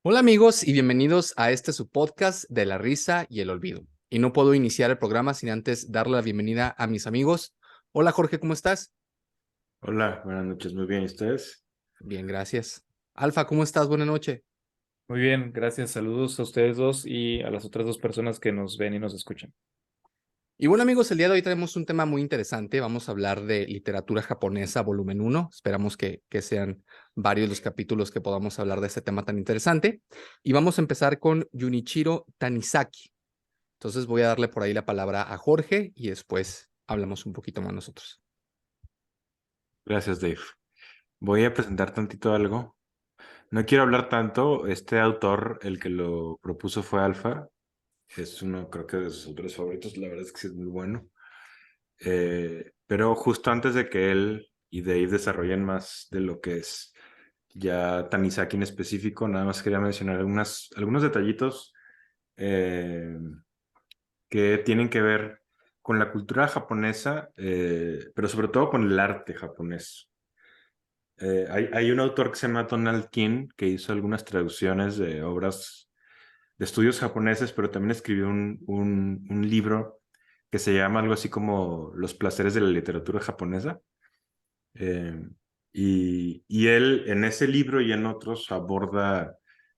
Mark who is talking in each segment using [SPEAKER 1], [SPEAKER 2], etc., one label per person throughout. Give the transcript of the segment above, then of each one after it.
[SPEAKER 1] Hola amigos y bienvenidos a este su podcast de la risa y el olvido. Y no puedo iniciar el programa sin antes darle la bienvenida a mis amigos. Hola Jorge, ¿cómo estás?
[SPEAKER 2] Hola, buenas noches, muy bien, ¿y ustedes?
[SPEAKER 1] Bien, gracias. Alfa, ¿cómo estás? Buenas noches.
[SPEAKER 3] Muy bien, gracias. Saludos a ustedes dos y a las otras dos personas que nos ven y nos escuchan.
[SPEAKER 1] Y bueno amigos, el día de hoy tenemos un tema muy interesante. Vamos a hablar de literatura japonesa, volumen uno. Esperamos que sean varios los capítulos que podamos hablar de este tema tan interesante. Y vamos a empezar con Junichiro Tanizaki. Entonces voy a darle por ahí la palabra a Jorge y después hablamos un poquito más nosotros.
[SPEAKER 2] Gracias, Dave. Voy a presentar tantito algo. No quiero hablar tanto. Este autor, el que lo propuso fue Alfa. Es uno, creo que de sus autores favoritos. La verdad es que sí es muy bueno. Pero justo antes de que él y Dave desarrollen más de lo que es ya Tanizaki en específico, nada más quería mencionar algunos detallitos eh, que tienen que ver con la cultura japonesa, pero sobre todo con el arte japonés. Hay un autor que se llama Donald King que hizo algunas traducciones de obras de estudios japoneses, pero también escribió un libro que se llama algo así como Los placeres de la literatura japonesa. Eh, y él en ese libro y en otros aborda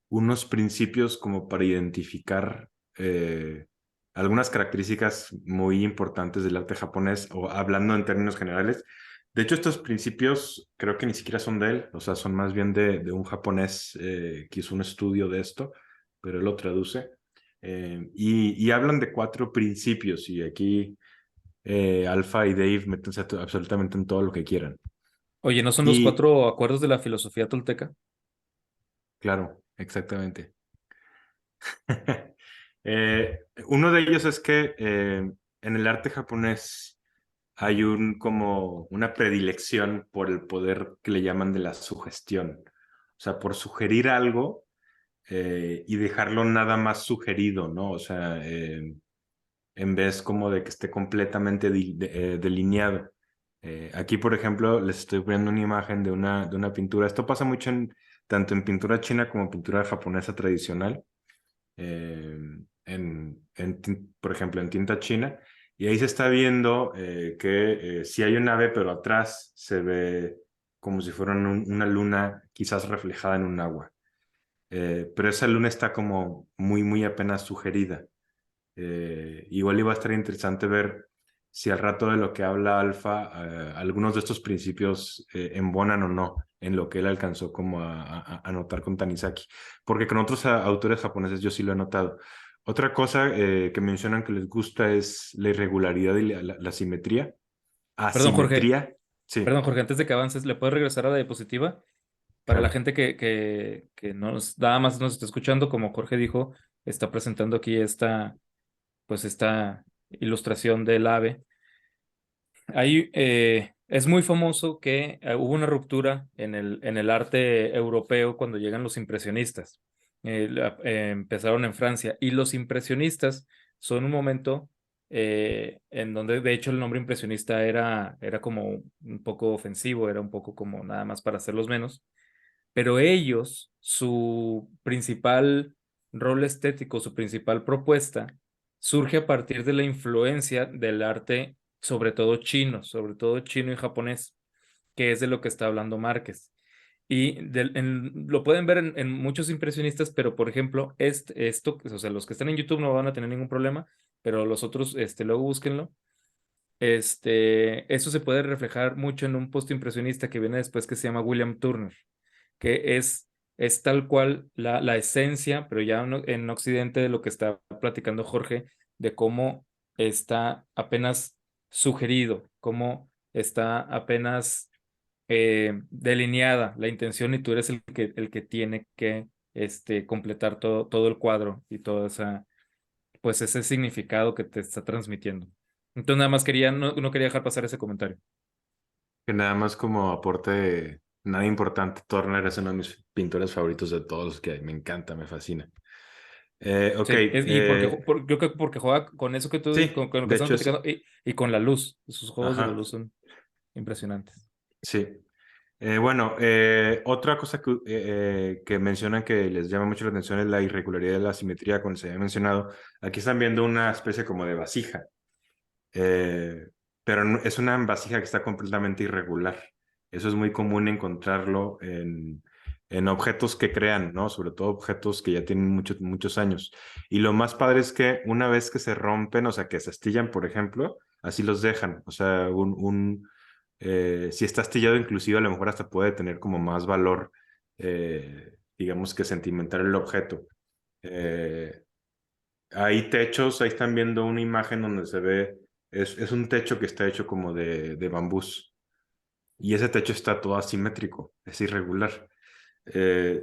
[SPEAKER 2] unos principios como para identificar algunas características muy importantes del arte japonés, o hablando en términos generales. De hecho, estos principios creo que ni siquiera son de él, o sea, son más bien de un japonés que hizo un estudio de esto, pero él lo traduce. Y hablan de cuatro principios, y aquí Alpha y Dave métanse absolutamente en todo lo que quieran.
[SPEAKER 3] Oye, ¿no son los
[SPEAKER 2] Y
[SPEAKER 3] 4 acuerdos de la filosofía tolteca?
[SPEAKER 2] claro, exactamente. Uno de ellos es que en el arte japonés hay como una predilección por el poder que le llaman de la sugestión. O sea, por sugerir algo y dejarlo nada más sugerido, ¿no? O sea, en vez como de que esté completamente delineado. Aquí, por ejemplo, les estoy poniendo una imagen de una pintura. Esto pasa mucho tanto en pintura china como en pintura japonesa tradicional. eh, por ejemplo, en tinta china. Y ahí se está viendo que sí hay un ave, pero atrás se ve como si fuera una luna quizás reflejada en un agua. Pero esa luna está como muy, muy apenas sugerida. Igual iba a estar interesante ver si al rato de lo que habla Alfa, algunos de estos principios embonan o no en lo que él alcanzó como a notar con Tanizaki, porque con otros autores japoneses yo sí lo he notado. Otra cosa que mencionan que les gusta es la irregularidad y la simetría.
[SPEAKER 3] Perdón, Jorge.
[SPEAKER 2] Asimetría, sí,
[SPEAKER 3] Perdón, Jorge, antes de que avances, ¿le puedes regresar a la diapositiva? Para la
[SPEAKER 2] claro.
[SPEAKER 3] gente que nada más nos está escuchando, como Jorge dijo, está presentando aquí esta ilustración del ave. Ahí es muy famoso que hubo una ruptura en el arte europeo cuando llegan los impresionistas. Empezaron en Francia y los impresionistas son un momento en donde de hecho el nombre impresionista era como un poco ofensivo, era un poco como nada más para hacerlos menos, pero ellos, su principal rol estético, su principal propuesta, surge a partir de la influencia del arte, sobre todo chino y japonés, que es de lo que está hablando Márquez. Y lo pueden ver en muchos impresionistas, pero por ejemplo, esto, o sea, los que están en YouTube no van a tener ningún problema, pero los otros, luego búsquenlo. Eso se puede reflejar mucho en un postimpresionista que viene después que se llama William Turner, que es tal cual la esencia, pero ya en Occidente de lo que está platicando Jorge, de cómo está apenas sugerido, cómo está apenas delineada la intención y tú eres el que tiene que completar todo el cuadro y todo pues ese significado que te está transmitiendo. Entonces nada más no quería dejar pasar ese comentario.
[SPEAKER 2] Que nada más como aporte, nada importante, Turner es uno de mis pintores favoritos de todos, que me encanta, me fascina. Ok,
[SPEAKER 3] Sí, y yo creo que porque juega con eso que tú,
[SPEAKER 2] sí,
[SPEAKER 3] con lo que
[SPEAKER 2] de
[SPEAKER 3] estamos
[SPEAKER 2] hecho
[SPEAKER 3] platicando, y con la luz, sus juegos de la
[SPEAKER 2] ajá,
[SPEAKER 3] luz son impresionantes.
[SPEAKER 2] sí. Otra cosa que mencionan que les llama mucho la atención es la irregularidad de la simetría, como se había mencionado. Aquí están viendo una especie como de vasija, pero es una vasija que está completamente irregular. Eso es muy común encontrarlo en objetos que crean, ¿no? Sobre todo objetos que ya tienen muchos años. Y lo más padre es que una vez que se rompen, o sea, que se astillan, por ejemplo, así los dejan. O sea, si está astillado, inclusive a lo mejor hasta puede tener como más valor, digamos que sentimental el objeto. Eh, Hay techos, ahí están viendo una imagen donde se ve, es un techo que está hecho como de bambús y ese techo está todo asimétrico, es irregular.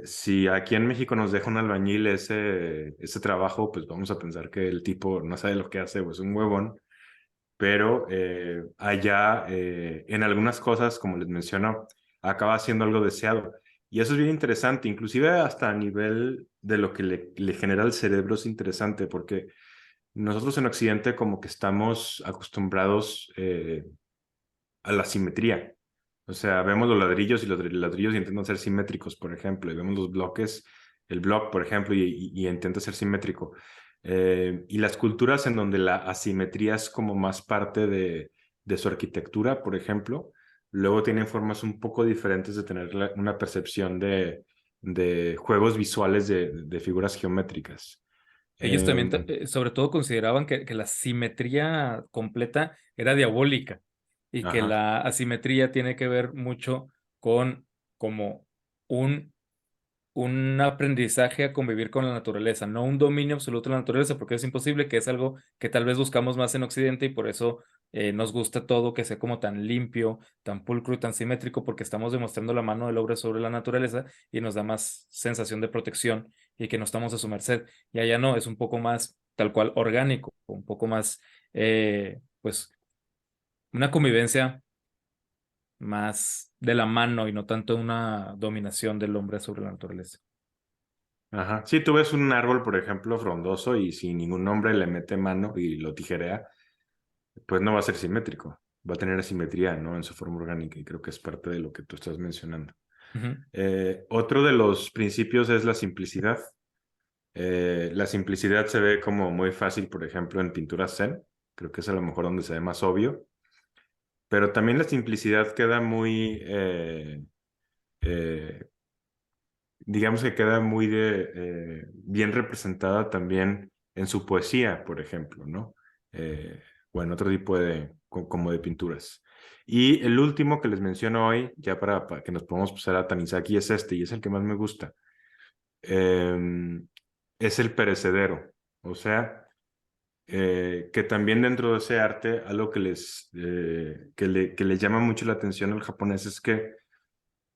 [SPEAKER 2] Si aquí en México nos deja un albañil ese trabajo, pues vamos a pensar que el tipo no sabe lo que hace o es un huevón, pero allá en algunas cosas, como les menciono, acaba siendo algo deseado. Y eso es bien interesante, inclusive hasta a nivel de lo que le genera al cerebro es interesante, porque nosotros en Occidente como que estamos acostumbrados a la simetría. O sea, vemos los ladrillos y los ladrillos intentan ser simétricos, por ejemplo, y vemos los bloques, el block, por ejemplo, y intenta ser simétrico. Y las culturas en donde la asimetría es como más parte de su arquitectura, por ejemplo, luego tienen formas un poco diferentes de tener una percepción de juegos visuales de figuras geométricas.
[SPEAKER 3] Ellos también,
[SPEAKER 2] Eh,
[SPEAKER 3] sobre todo, consideraban que la simetría completa era diabólica y que
[SPEAKER 2] ajá.
[SPEAKER 3] la asimetría tiene que ver mucho con como un un aprendizaje a convivir con la naturaleza, no un dominio absoluto de la naturaleza, porque es imposible, que es algo que tal vez buscamos más en Occidente y por eso nos gusta todo que sea como tan limpio, tan pulcro y tan simétrico, porque estamos demostrando la mano del hombre sobre la naturaleza y nos da más sensación de protección y que no estamos a su merced. Y allá no, es un poco más tal cual orgánico, un poco más, pues, una convivencia más de la mano y no tanto una dominación del hombre sobre la naturaleza.
[SPEAKER 2] Ajá. Si tú ves un árbol, por ejemplo, frondoso y si ningún hombre le mete mano y lo tijerea, pues no va a ser simétrico. Va a tener asimetría, ¿no? En su forma orgánica y creo que es parte de lo que tú estás mencionando.
[SPEAKER 3] Ujú.
[SPEAKER 2] Otro de los principios es la simplicidad. La simplicidad se ve como muy fácil, por ejemplo, en pinturas Zen. Creo que es a lo mejor donde se ve más obvio. Pero también la simplicidad queda muy, eh, digamos que queda muy bien representada también en su poesía, por ejemplo, ¿no? O en otro tipo como de pinturas. Y el último que les menciono hoy, ya para que nos podamos pasar a Tanizaki, es este, y es el que más me gusta. Es el perecedero. O sea, que también dentro de ese arte, algo que les llama mucho la atención al japonés es que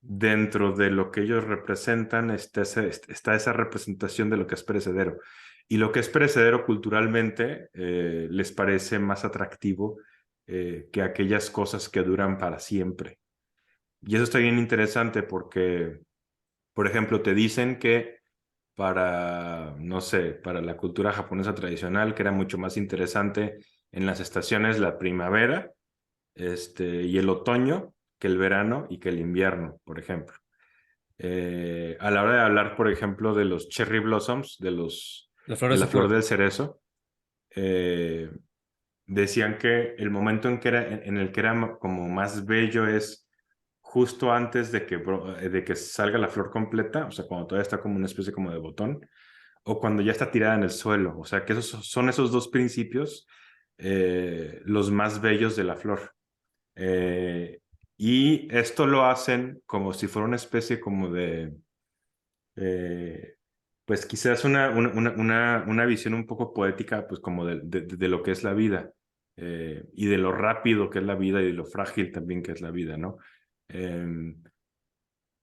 [SPEAKER 2] dentro de lo que ellos representan está esa representación de lo que es perecedero. Y lo que es perecedero culturalmente les parece más atractivo que aquellas cosas que duran para siempre. Y eso está bien interesante porque, por ejemplo, te dicen que para, no sé, para la cultura japonesa tradicional, que era mucho más interesante en las estaciones la primavera, y el otoño que el verano y que el invierno, por ejemplo. A la hora de hablar, por ejemplo, de los cherry blossoms,
[SPEAKER 3] Las flores
[SPEAKER 2] de
[SPEAKER 3] de
[SPEAKER 2] la
[SPEAKER 3] su
[SPEAKER 2] flor
[SPEAKER 3] flor.
[SPEAKER 2] del cerezo, eh, decían que el momento en el que era como más bello es justo antes de que salga la flor completa, o sea, cuando todavía está como una especie como de botón, o cuando ya está tirada en el suelo. O sea, que son esos dos principios los más bellos de la flor. Eh, y esto lo hacen como si fuera una especie como eh, pues quizás una visión un poco poética, pues como de lo que es la vida, y de lo rápido que es la vida y de lo frágil también que es la vida, ¿no?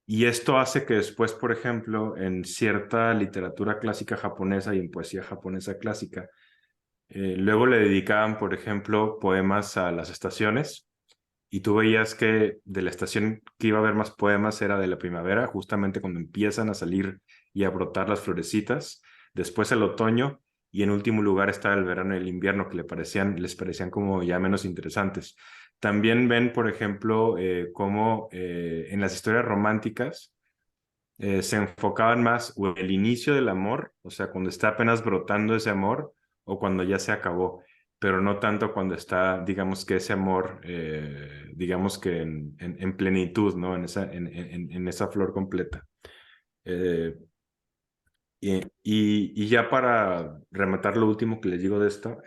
[SPEAKER 2] Y esto hace que después, por ejemplo, en cierta literatura clásica japonesa y en poesía japonesa clásica, luego le dedicaban, por ejemplo, poemas a las estaciones y tú veías que de la estación que iba a haber más poemas era de la primavera, justamente cuando empiezan a salir y a brotar las florecitas, después el otoño y en último lugar está el verano y el invierno, que les parecían como ya menos interesantes. También ven, por ejemplo, cómo en las historias románticas se enfocaban más o en el inicio del amor, o sea, cuando está apenas brotando ese amor, o cuando ya se acabó, pero no tanto cuando está, digamos que ese amor, digamos que en plenitud, ¿no? En esa flor completa. Eh, y ya para rematar lo último que les digo de esto,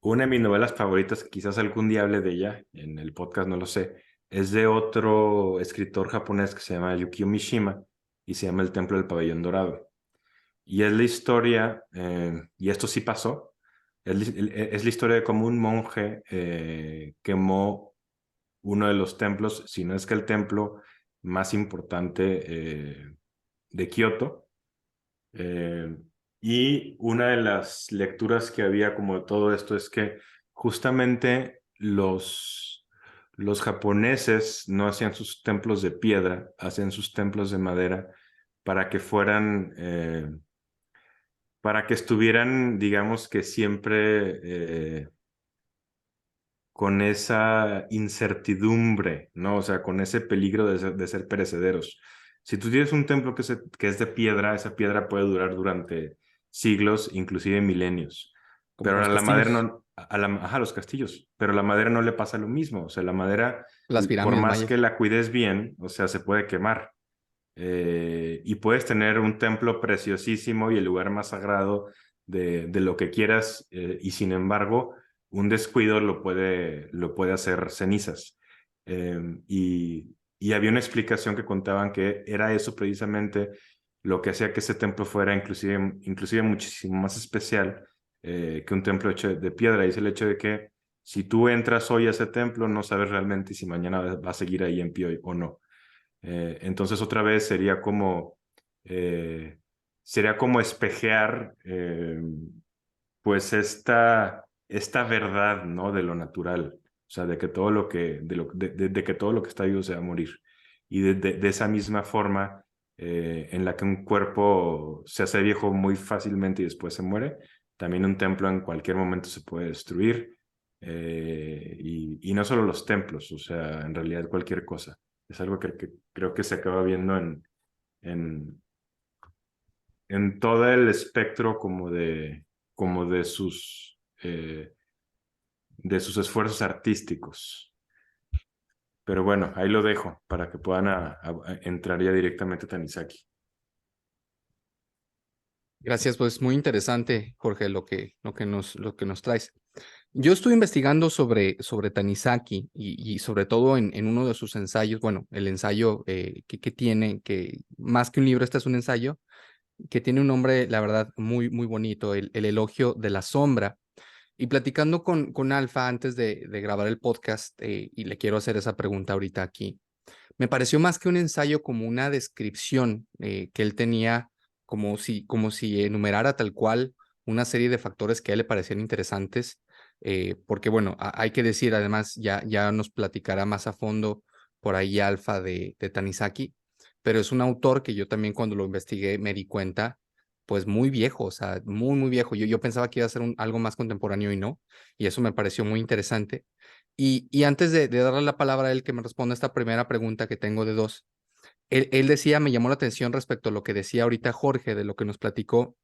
[SPEAKER 2] una de mis novelas favoritas, quizás algún día hable de ella en el podcast, no lo sé, es de otro escritor japonés que se llama Yukio Mishima y se llama El Templo del Pabellón Dorado. Y es la historia, y esto sí pasó, es la historia de cómo un monje quemó uno de los templos, si no es que el templo más importante de Kioto. Y una de las lecturas que había como de todo esto es que justamente los japoneses no hacían sus templos de piedra, hacían sus templos de madera para que fueran, para que estuvieran, digamos que siempre con esa incertidumbre, ¿no? O sea, con ese peligro de ser perecederos. Si tú tienes un templo que es de piedra, esa piedra puede durar durante siglos, inclusive milenios.
[SPEAKER 3] Como
[SPEAKER 2] Pero
[SPEAKER 3] los
[SPEAKER 2] a la madera
[SPEAKER 3] castillos.
[SPEAKER 2] no, ajá, los castillos, pero a la madera no le pasa lo mismo. O sea, la madera,
[SPEAKER 1] Las
[SPEAKER 2] por
[SPEAKER 1] pirámides
[SPEAKER 2] más que
[SPEAKER 1] mayas.
[SPEAKER 2] la cuides bien, o sea, se puede quemar. Y puedes tener un templo preciosísimo y el lugar más sagrado de lo que quieras, y sin embargo, un descuido lo puede hacer cenizas. Y había una explicación que contaban que era eso precisamente lo que hacía que ese templo fuera inclusive muchísimo más especial que un templo hecho de piedra. Y es el hecho de que si tú entras hoy a ese templo, no sabes realmente si mañana va a seguir ahí en pie o no. Entonces otra vez sería como espejear pues esta verdad, ¿no? De lo natural, o sea, de que todo lo que, de que todo lo que está vivo se va a morir. Y de esa misma forma en la que un cuerpo se hace viejo muy fácilmente y después se muere, también un templo en cualquier momento se puede destruir. Y no solo los templos, o sea, en realidad cualquier cosa. Es algo que creo que se acaba viendo en, en todo el espectro como de sus esfuerzos artísticos. Pero bueno, ahí lo dejo para que puedan entrar ya directamente a Tanizaki.
[SPEAKER 1] Gracias, pues muy interesante, Jorge, lo que nos traes. Yo estuve investigando sobre Tanizaki y sobre todo en uno de sus ensayos, bueno, el ensayo que tiene, que más que un libro, este es un ensayo, que tiene un nombre, la verdad, muy, muy bonito, el elogio de la sombra. Y platicando con Alfa antes de grabar el podcast, y le quiero hacer esa pregunta ahorita aquí, me pareció más que un ensayo como una descripción que él tenía, como si enumerara tal cual una serie de factores que a él le parecían interesantes, porque bueno, hay que decir, además, ya nos platicará más a fondo por ahí Alfa de Tanizaki, pero es un autor que yo también cuando lo investigué me di cuenta, pues muy viejo, o sea, muy, muy viejo. Yo pensaba que iba a ser algo más contemporáneo y no, y eso me pareció muy interesante. Y antes de darle la palabra a él que me responda esta primera pregunta que tengo de dos, él decía, me llamó la atención respecto a lo que decía ahorita Jorge, de lo que nos platicó,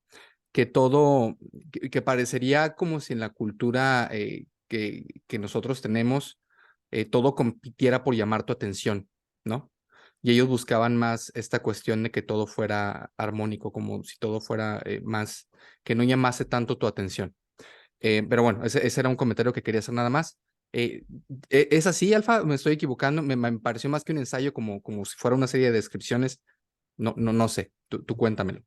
[SPEAKER 1] que todo, que parecería como si en la cultura que nosotros tenemos, todo compitiera por llamar tu atención, ¿no? Y ellos buscaban más esta cuestión de que todo fuera armónico, como si todo fuera más, que no llamase tanto tu atención. Pero bueno, ese era un comentario que quería hacer nada más. Eh, ¿Es así, Alfa? ¿Me estoy equivocando? Me pareció más que un ensayo, como si fuera una serie de descripciones. No sé. Tú cuéntamelo.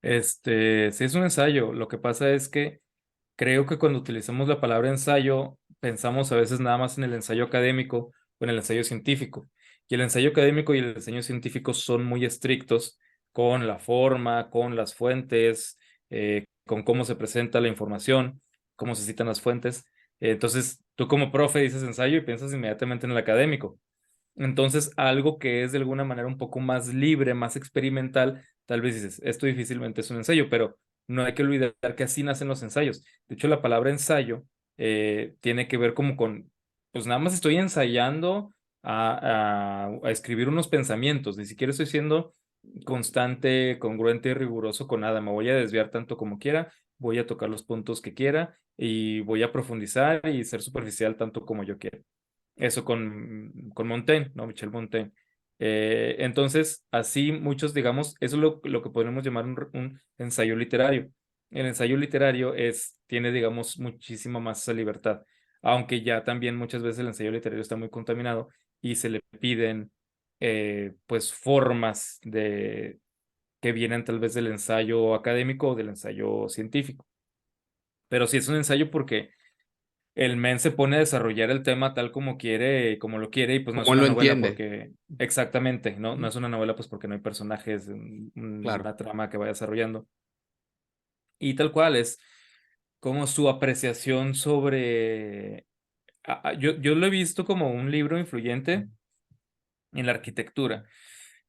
[SPEAKER 3] Sí es un ensayo. Lo que pasa es que creo que cuando utilizamos la palabra ensayo, pensamos a veces nada más en el ensayo académico o en el ensayo científico. Y el ensayo académico y el ensayo científico son muy estrictos con la forma, con las fuentes, con cómo se presenta la información, cómo se citan las fuentes. Entonces, tú como profe dices ensayo y piensas inmediatamente en el académico. Entonces, algo que es de alguna manera un poco más libre, más experimental, tal vez dices, esto difícilmente es un ensayo, pero no hay que olvidar que así nacen los ensayos. De hecho, la palabra ensayo tiene que ver como con, pues nada más estoy ensayando a escribir unos pensamientos, ni siquiera estoy siendo constante, congruente y riguroso con nada. Me voy a desviar tanto como quiera, voy a tocar los puntos que quiera y voy a profundizar y ser superficial tanto como yo quiera. Eso con Montaigne, ¿no? Michel Montaigne. Entonces, así muchos, digamos, eso es lo que podemos llamar un ensayo literario. El ensayo literario tiene, digamos, muchísima más esa libertad, aunque ya también muchas veces el ensayo literario está muy contaminado y se le piden, pues, formas que vienen tal vez del ensayo académico o del ensayo científico. Pero sí es un ensayo porque el men se pone a desarrollar el tema tal como quiere, como lo quiere, y pues no es
[SPEAKER 1] Como él
[SPEAKER 3] una
[SPEAKER 1] lo
[SPEAKER 3] novela
[SPEAKER 1] entiende.
[SPEAKER 3] porque, exactamente, no
[SPEAKER 1] Ujú.
[SPEAKER 3] es una novela pues porque no hay personajes,
[SPEAKER 1] Claro.
[SPEAKER 3] una trama que vaya desarrollando. Y tal cual es como su apreciación sobre, yo lo he visto como un libro influyente en la arquitectura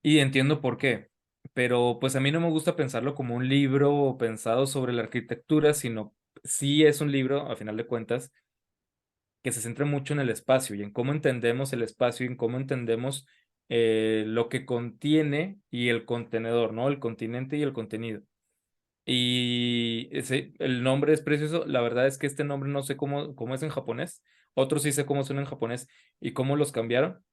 [SPEAKER 3] y entiendo por qué, pero pues a mí no me gusta pensarlo como un libro pensado sobre la arquitectura, sino sí es un libro, a final de cuentas, que se centra mucho en el espacio y en cómo entendemos el espacio y en cómo entendemos lo que contiene y el contenedor, ¿no? El continente y el contenido. Y el nombre es precioso. La verdad es que este nombre no sé cómo es en japonés. Otros sí sé cómo suena en japonés y cómo los cambiaron.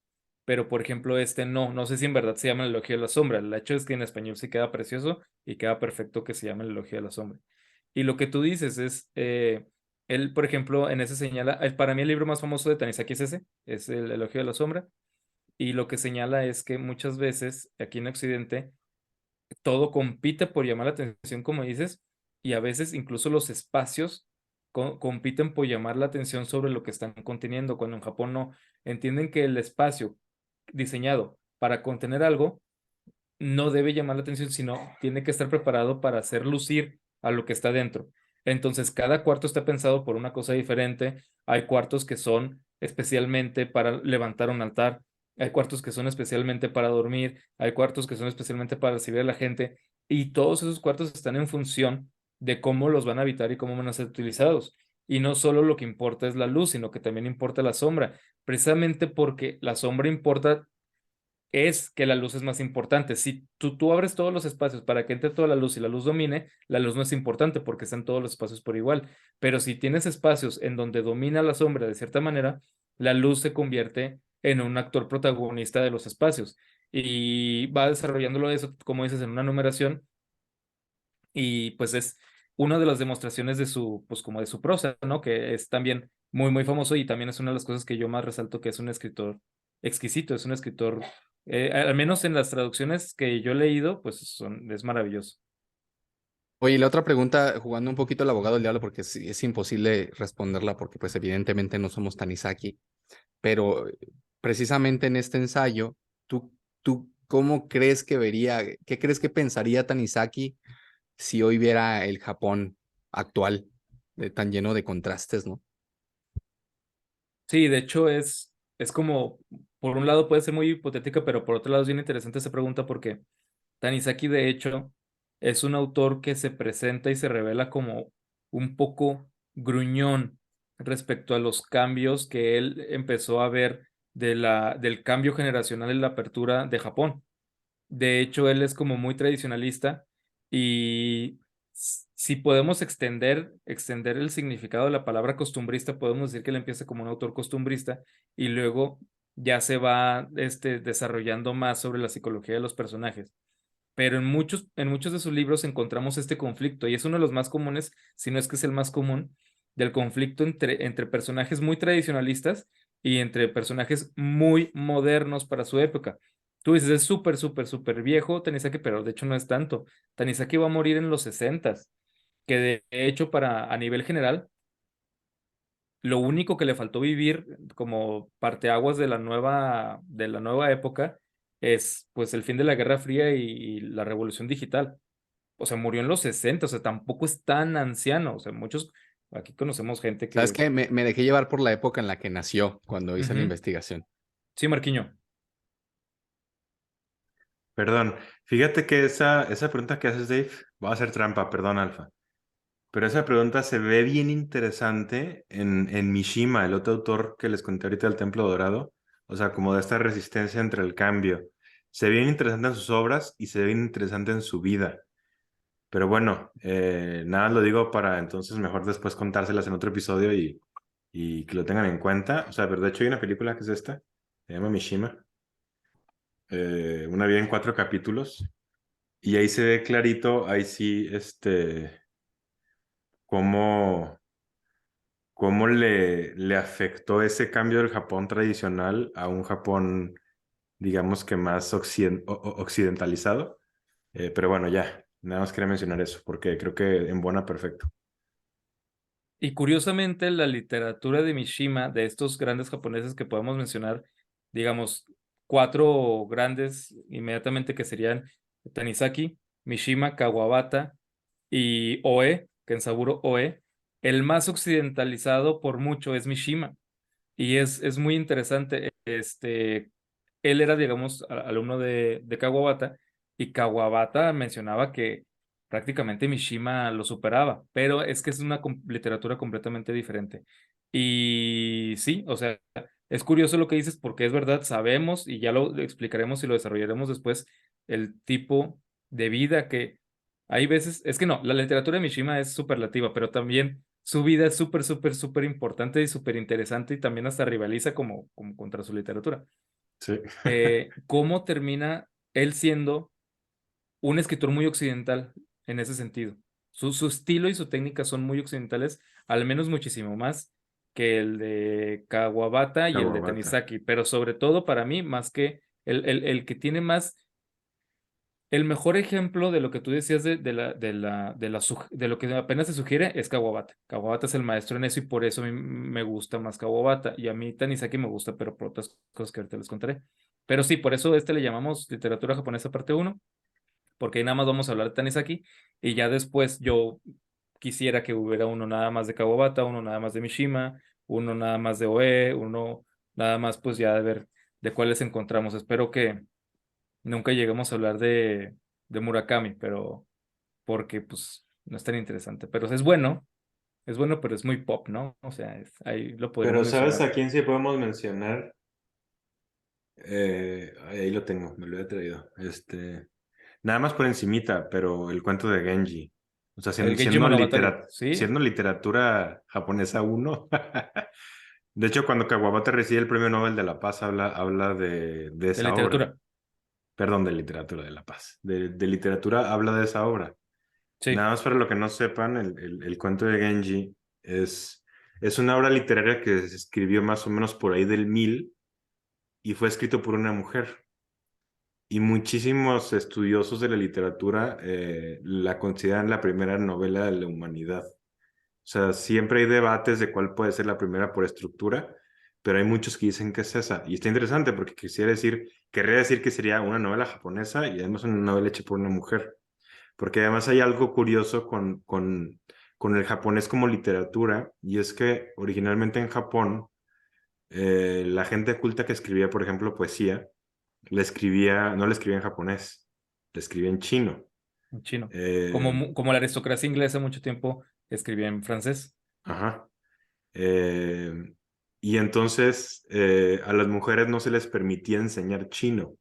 [SPEAKER 3] Pero, por ejemplo, este no sé si en verdad se llama el elogio de la sombra. El hecho es que en español sí queda precioso y queda perfecto que se llame el elogio de la sombra. Y lo que tú dices es, él, por ejemplo, en ese señala, para mí el libro más famoso de Tanizaki es el elogio de la sombra. Y lo que señala es que muchas veces aquí en Occidente todo compite por llamar la atención, como dices, y a veces incluso los espacios compiten por llamar la atención sobre lo que están conteniendo, cuando en Japón no entienden que el espacio diseñado para contener algo no debe llamar la atención, sino tiene que estar preparado para hacer lucir a lo que está dentro. Entonces, cada cuarto está pensado por una cosa diferente. Hay cuartos que son especialmente para levantar un altar, hay cuartos que son especialmente para dormir, hay cuartos que son especialmente para recibir a la gente, y todos esos cuartos están en función de cómo los van a habitar y cómo van a ser utilizados. Y no solo lo que importa es la luz, sino que también importa la sombra, precisamente porque la sombra importa es que la luz es más importante. Si tú abres todos los espacios para que entre toda la luz y la luz domine, la luz no es importante porque están todos los espacios por igual. Pero si tienes espacios en donde domina la sombra de cierta manera, la luz se convierte en un actor protagonista de los espacios y va desarrollándolo eso, como dices, en una numeración y pues es una de las demostraciones de su, pues como de su prosa, ¿no? Que es también muy famoso y también es una de las cosas que yo más resalto que es un escritor exquisito, es un escritor, al menos en las traducciones que yo he leído, pues es maravilloso.
[SPEAKER 1] Oye, y la otra pregunta, jugando un poquito al abogado del diablo, porque es imposible responderla, porque pues evidentemente no somos Tanizaki, pero precisamente en este ensayo, ¿tú cómo crees que vería, qué crees que pensaría Tanizaki si hoy viera el Japón actual, tan lleno de contrastes, ¿no?
[SPEAKER 3] Sí, de hecho es como, por un lado puede ser muy hipotética, pero por otro lado es bien interesante esa pregunta porque Tanizaki, de hecho, es un autor que se presenta y se revela como un poco gruñón respecto a los cambios que él empezó a ver del cambio generacional en la apertura de Japón. De hecho, él es como muy tradicionalista y si podemos extender el significado de la palabra costumbrista, podemos decir que él empieza como un autor costumbrista y luego ya se va desarrollando más sobre la psicología de los personajes, pero en muchos de sus libros encontramos este conflicto y es uno de los más comunes, si no es que es el más común, del conflicto entre personajes muy tradicionalistas y entre personajes muy modernos para su época. Tú dices, es súper viejo Tanizaki, pero de hecho no es tanto. Tanizaki va a morir en los 60s, que de hecho a nivel general, lo único que le faltó vivir como parteaguas de la nueva época es pues el fin de la Guerra Fría y la revolución digital. O sea, murió en los 60, o sea, tampoco es tan anciano. O sea, muchos, aquí conocemos gente
[SPEAKER 1] ¿Sabes
[SPEAKER 3] que...
[SPEAKER 1] qué? Me dejé llevar por la época en la que nació, cuando hice la
[SPEAKER 3] Ujú.
[SPEAKER 1] investigación.
[SPEAKER 3] Sí, Marquiño.
[SPEAKER 2] Perdón, fíjate que esa pregunta que haces, Dave, va a ser trampa, perdón, Alfa. Pero esa pregunta se ve bien interesante en Mishima, el otro autor que les conté ahorita del Templo Dorado. O sea, como de esta resistencia entre el cambio. Se ve bien interesante en sus obras y se ve bien interesante en su vida. Pero bueno, nada lo digo para entonces mejor después contárselas en otro episodio y que lo tengan en cuenta. O sea, pero de hecho hay una película que es esta, se llama Mishima, una vida en 4 capítulos. Y ahí se ve clarito, ahí sí, cómo cómo le afectó ese cambio del Japón tradicional a un Japón, digamos que más occidentalizado. Pero bueno, ya, nada más quería mencionar eso, porque creo que embona perfecto.
[SPEAKER 3] Y curiosamente, la literatura de Mishima, de estos grandes japoneses que podemos mencionar, digamos, cuatro grandes inmediatamente que serían Tanizaki, Mishima, Kawabata y Oe, Kensaburo Oe, el más occidentalizado por mucho es Mishima. Y es muy interesante. Él era, digamos, alumno de Kawabata, y Kawabata mencionaba que prácticamente Mishima lo superaba, pero es que es una literatura completamente diferente. Y sí, o sea, es curioso lo que dices porque es verdad, sabemos, y ya lo explicaremos y lo desarrollaremos después, el tipo de vida que hay veces, es que no, la literatura de Mishima es superlativa, pero también su vida es súper, súper, súper importante y súper interesante, y también hasta rivaliza como contra su literatura.
[SPEAKER 2] Sí.
[SPEAKER 3] ¿Cómo termina él siendo un escritor muy occidental en ese sentido? Su estilo y su técnica son muy occidentales, al menos muchísimo más que el de Kawabata y el de
[SPEAKER 2] Kawabata.
[SPEAKER 3] Tanizaki, pero sobre todo para mí, más que el que tiene más, el mejor ejemplo de lo que tú decías de lo que apenas se sugiere es Kawabata. Kawabata es el maestro en eso, y por eso a mí me gusta más Kawabata, y a mí Tanizaki me gusta, pero por otras cosas que ahorita les contaré. Pero sí, por eso le llamamos literatura japonesa parte uno, porque ahí nada más vamos a hablar de Tanizaki, y ya después yo quisiera que hubiera uno nada más de Kawabata, uno nada más de Mishima, uno nada más de Oe, uno nada más pues ya de ver de cuáles encontramos. Espero que nunca lleguemos a hablar de Murakami, pero porque pues no es tan interesante. Pero es bueno, pero es muy pop, ¿no? O sea, ahí lo podríamos
[SPEAKER 2] Pero ¿sabes
[SPEAKER 3] mencionar.
[SPEAKER 2] a quién sí podemos mencionar? Ahí lo tengo, me lo he traído. Nada más por encimita, pero el cuento de Genji. O sea,
[SPEAKER 3] El
[SPEAKER 2] siendo,
[SPEAKER 3] Genji
[SPEAKER 2] siendo,
[SPEAKER 3] Monogatari,
[SPEAKER 2] litera-
[SPEAKER 3] ¿sí?
[SPEAKER 2] siendo literatura japonesa uno. De hecho, cuando Kawabata recibe el Premio Nobel de la Paz, habla de
[SPEAKER 3] De
[SPEAKER 2] esa obra.
[SPEAKER 3] literatura,
[SPEAKER 2] Perdón, de literatura de la paz. De literatura habla de esa obra.
[SPEAKER 3] sí.
[SPEAKER 2] Nada más para lo que no sepan, el cuento de Genji es una obra literaria que se escribió más o menos por ahí del 1000 y fue escrito por una mujer. Y muchísimos estudiosos de la literatura la consideran la primera novela de la humanidad. O sea, siempre hay debates de cuál puede ser la primera por estructura, pero hay muchos que dicen que es esa. Y está interesante porque querría decir que sería una novela japonesa y además una novela hecha por una mujer. Porque además hay algo curioso con el japonés como literatura, y es que originalmente en Japón, la gente culta que escribía, por ejemplo, poesía, no la escribía en japonés, la escribía en chino.
[SPEAKER 3] En chino.
[SPEAKER 2] Eh,
[SPEAKER 3] Como la aristocracia inglesa mucho tiempo escribía en francés.
[SPEAKER 2] ajá. Eh, y entonces a las mujeres no se les permitía enseñar chino.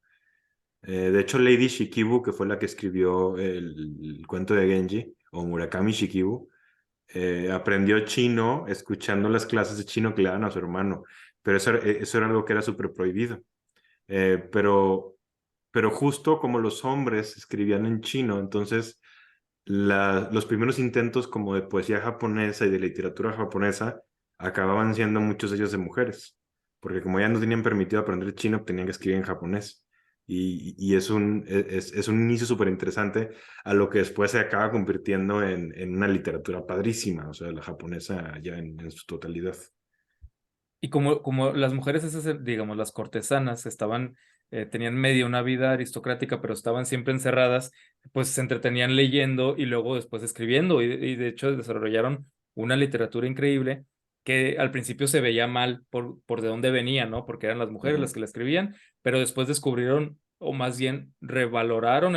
[SPEAKER 2] De hecho, Lady Shikibu, que fue la que escribió el cuento de Genji, o Murakami Shikibu, aprendió chino escuchando las clases de chino que le daban a su hermano, pero eso era algo que era súper prohibido. Eh, pero, pero justo como los hombres escribían en chino, entonces los primeros intentos como de poesía japonesa y de literatura japonesa acababan siendo muchos de ellos de mujeres, porque como ya no tenían permitido aprender chino, tenían que escribir en japonés. Y es un inicio súper interesante a lo que después se acaba convirtiendo en una literatura padrísima, o sea, la japonesa ya en su totalidad.
[SPEAKER 3] Y como las mujeres esas, digamos, las cortesanas, tenían medio una vida aristocrática, pero estaban siempre encerradas, pues se entretenían leyendo y luego después escribiendo. Y de hecho desarrollaron una literatura increíble que al principio se veía mal por de dónde venía, ¿no? Porque eran las mujeres las
[SPEAKER 2] Ujú.
[SPEAKER 3] que la escribían, pero después descubrieron, o más bien revaloraron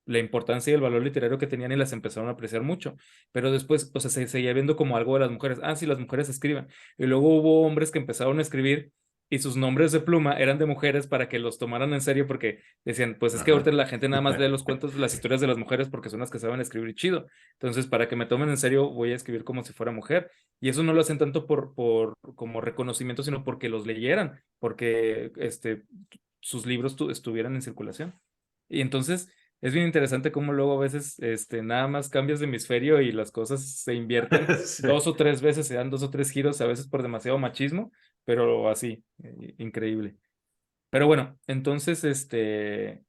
[SPEAKER 3] la importancia y el valor literario que tenían y las empezaron a apreciar mucho. Pero después, o sea, se seguía viendo como algo de las mujeres. Ah, sí, las mujeres escriben. Y luego hubo hombres que empezaron a escribir y sus nombres de pluma eran de mujeres para que los tomaran en serio porque decían, pues es que ahorita
[SPEAKER 2] Ajá.
[SPEAKER 3] la gente nada más lee los cuentos, las historias de las mujeres porque son las que saben escribir chido. Entonces, para que me tomen en serio, voy a escribir como si fuera mujer. Y eso no lo hacen tanto por como reconocimiento, sino porque los leyeran, porque sus libros estuvieran en circulación. Y entonces es bien interesante cómo luego a veces nada más cambias de hemisferio y las cosas se invierten
[SPEAKER 2] Sí.
[SPEAKER 3] 2 o 3 veces, se dan 2 o 3 giros, a veces por demasiado machismo, pero así, increíble. Pero bueno, entonces eh,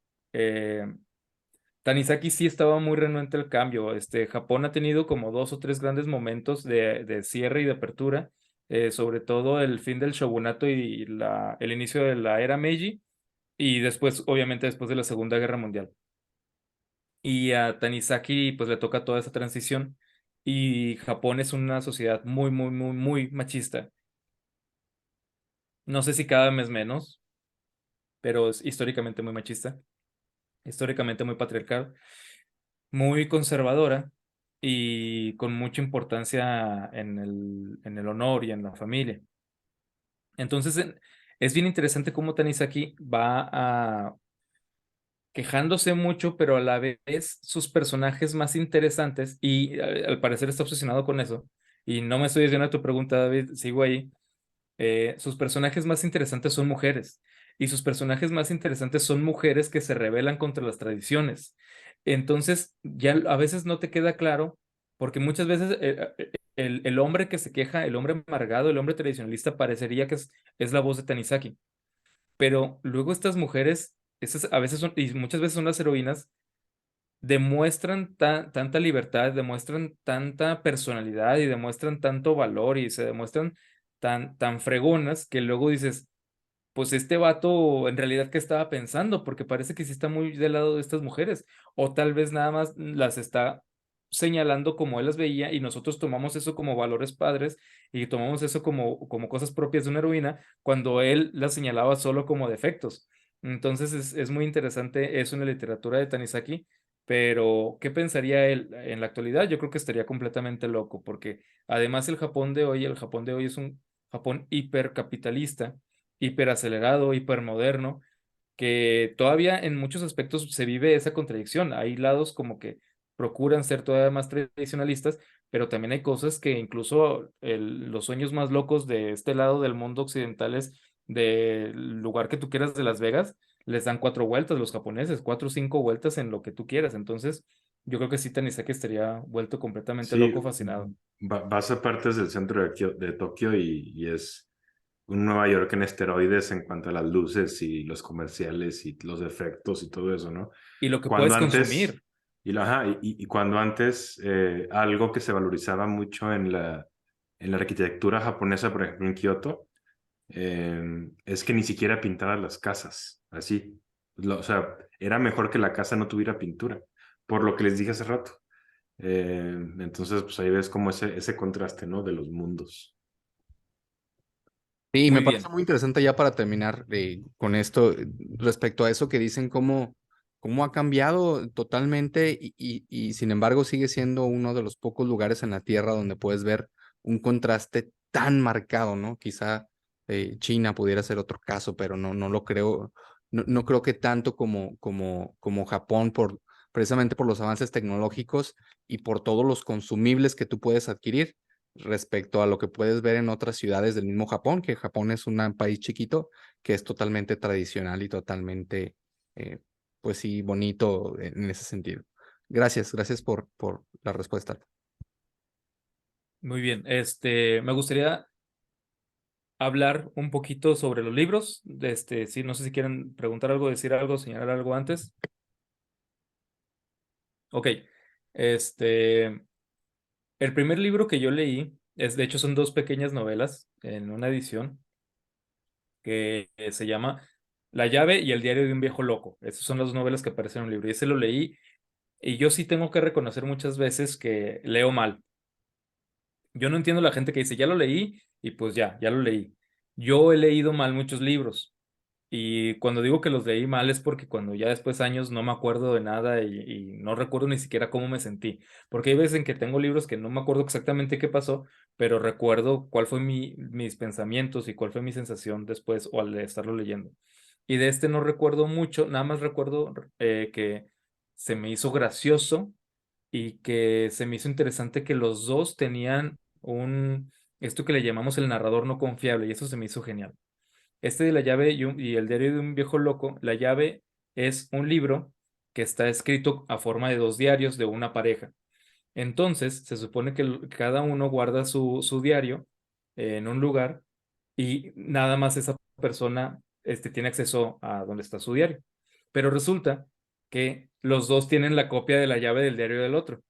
[SPEAKER 3] Tanizaki sí estaba muy renuente al cambio. Japón ha tenido como 2 o 3 grandes momentos de cierre y de apertura, sobre todo el fin del shogunato y el inicio de la era Meiji, y después, obviamente, después de la Segunda Guerra Mundial. Y a Tanizaki pues le toca toda esa transición y Japón es una sociedad muy, muy, muy, muy machista. No sé si cada vez menos, pero es históricamente muy machista, históricamente muy patriarcal, muy conservadora y con mucha importancia en el honor y en la familia. Entonces, es bien interesante cómo Tanizaki va quejándose mucho, pero a la vez sus personajes más interesantes, y al parecer está obsesionado con eso, y no me estoy desviando a tu pregunta, David, sigo ahí. Sus personajes más interesantes son mujeres, y sus personajes más interesantes son mujeres que se rebelan contra las tradiciones. Entonces, ya a veces no te queda claro, porque muchas veces el hombre que se queja, el hombre amargado, el hombre tradicionalista, parecería que es la voz de Tanizaki, pero luego estas mujeres, esas a veces son, y muchas veces son las heroínas, demuestran tanta libertad, demuestran tanta personalidad y demuestran tanto valor y se demuestran tan fregonas que luego dices, pues este vato en realidad qué estaba pensando, porque parece que sí está muy del lado de estas mujeres, o tal vez nada más las está señalando como él las veía y nosotros tomamos eso como valores padres y tomamos eso como cosas propias de una heroína cuando él las señalaba solo como defectos. Entonces es muy interesante eso en la literatura de Tanizaki, pero ¿qué pensaría él en la actualidad? Yo creo que estaría completamente loco, porque además el Japón de hoy es un Japón hipercapitalista, hiperacelerado, hipermoderno, que todavía en muchos aspectos se vive esa contradicción. Hay lados como que procuran ser todavía más tradicionalistas, pero también hay cosas que incluso los sueños más locos de este lado del mundo occidental es del lugar que tú quieras de Las Vegas, les dan 4 vueltas los japoneses, 4 o 5 vueltas en lo que tú quieras. Entonces, yo creo que sí, Tanizaki estaría vuelto completamente
[SPEAKER 2] Sí,
[SPEAKER 3] loco, fascinado.
[SPEAKER 2] vas a partes del centro de Tokio y es un Nueva York en esteroides en cuanto a las luces y los comerciales y los efectos y todo eso, ¿no?
[SPEAKER 3] Y lo que
[SPEAKER 2] Cuando
[SPEAKER 3] puedes
[SPEAKER 2] antes,
[SPEAKER 3] consumir.
[SPEAKER 2] ajá, y cuando antes algo que se valorizaba mucho en la arquitectura japonesa, por ejemplo en Kioto, es que ni siquiera pintaban las casas, así. O sea, era mejor que la casa no tuviera pintura, por lo que les dije hace rato. Entonces, pues ahí ves como ese contraste, ¿no? De los mundos.
[SPEAKER 1] Sí, me
[SPEAKER 3] Muy
[SPEAKER 1] parece
[SPEAKER 3] bien.
[SPEAKER 1] muy interesante ya para terminar con esto, respecto a eso que dicen, cómo ha cambiado totalmente y sin embargo sigue siendo uno de los pocos lugares en la Tierra donde puedes ver un contraste tan marcado, ¿no? Quizá China pudiera ser otro caso, pero no lo creo, no creo que tanto como Japón, precisamente por los avances tecnológicos y por todos los consumibles que tú puedes adquirir respecto a lo que puedes ver en otras ciudades del mismo Japón, que Japón es un país chiquito que es totalmente tradicional y totalmente, pues sí, bonito en ese sentido. Gracias por la respuesta.
[SPEAKER 3] Muy bien. Me gustaría hablar un poquito sobre los libros. Sí, no sé si quieren preguntar algo, decir algo, señalar algo antes. Ok. Este, el primer libro que yo leí de hecho, son 2 pequeñas novelas en una edición que se llama La llave y el diario de un viejo loco. Esas son las 2 novelas que aparecen en un libro. Y ese lo leí y yo sí tengo que reconocer muchas veces que leo mal. Yo no entiendo la gente que dice, ya lo leí y pues ya lo leí. Yo he leído mal muchos libros Y cuando digo que los leí mal es porque cuando ya después años no me acuerdo de nada y no recuerdo ni siquiera cómo me sentí. Porque hay veces en que tengo libros que no me acuerdo exactamente qué pasó, pero recuerdo cuál fue mis pensamientos y cuál fue mi sensación después o al de estarlo leyendo. Y de este no recuerdo mucho, nada más recuerdo que se me hizo gracioso y que se me hizo interesante que los dos tenían esto que le llamamos el narrador no confiable, y eso se me hizo genial. Este de La llave y el diario de un viejo loco, La llave es un libro que está escrito a forma de 2 diarios de una pareja. Entonces, se supone que cada uno guarda su diario en un lugar y nada más esa persona tiene acceso a donde está su diario. Pero resulta que los dos tienen la copia de la llave del diario del otro.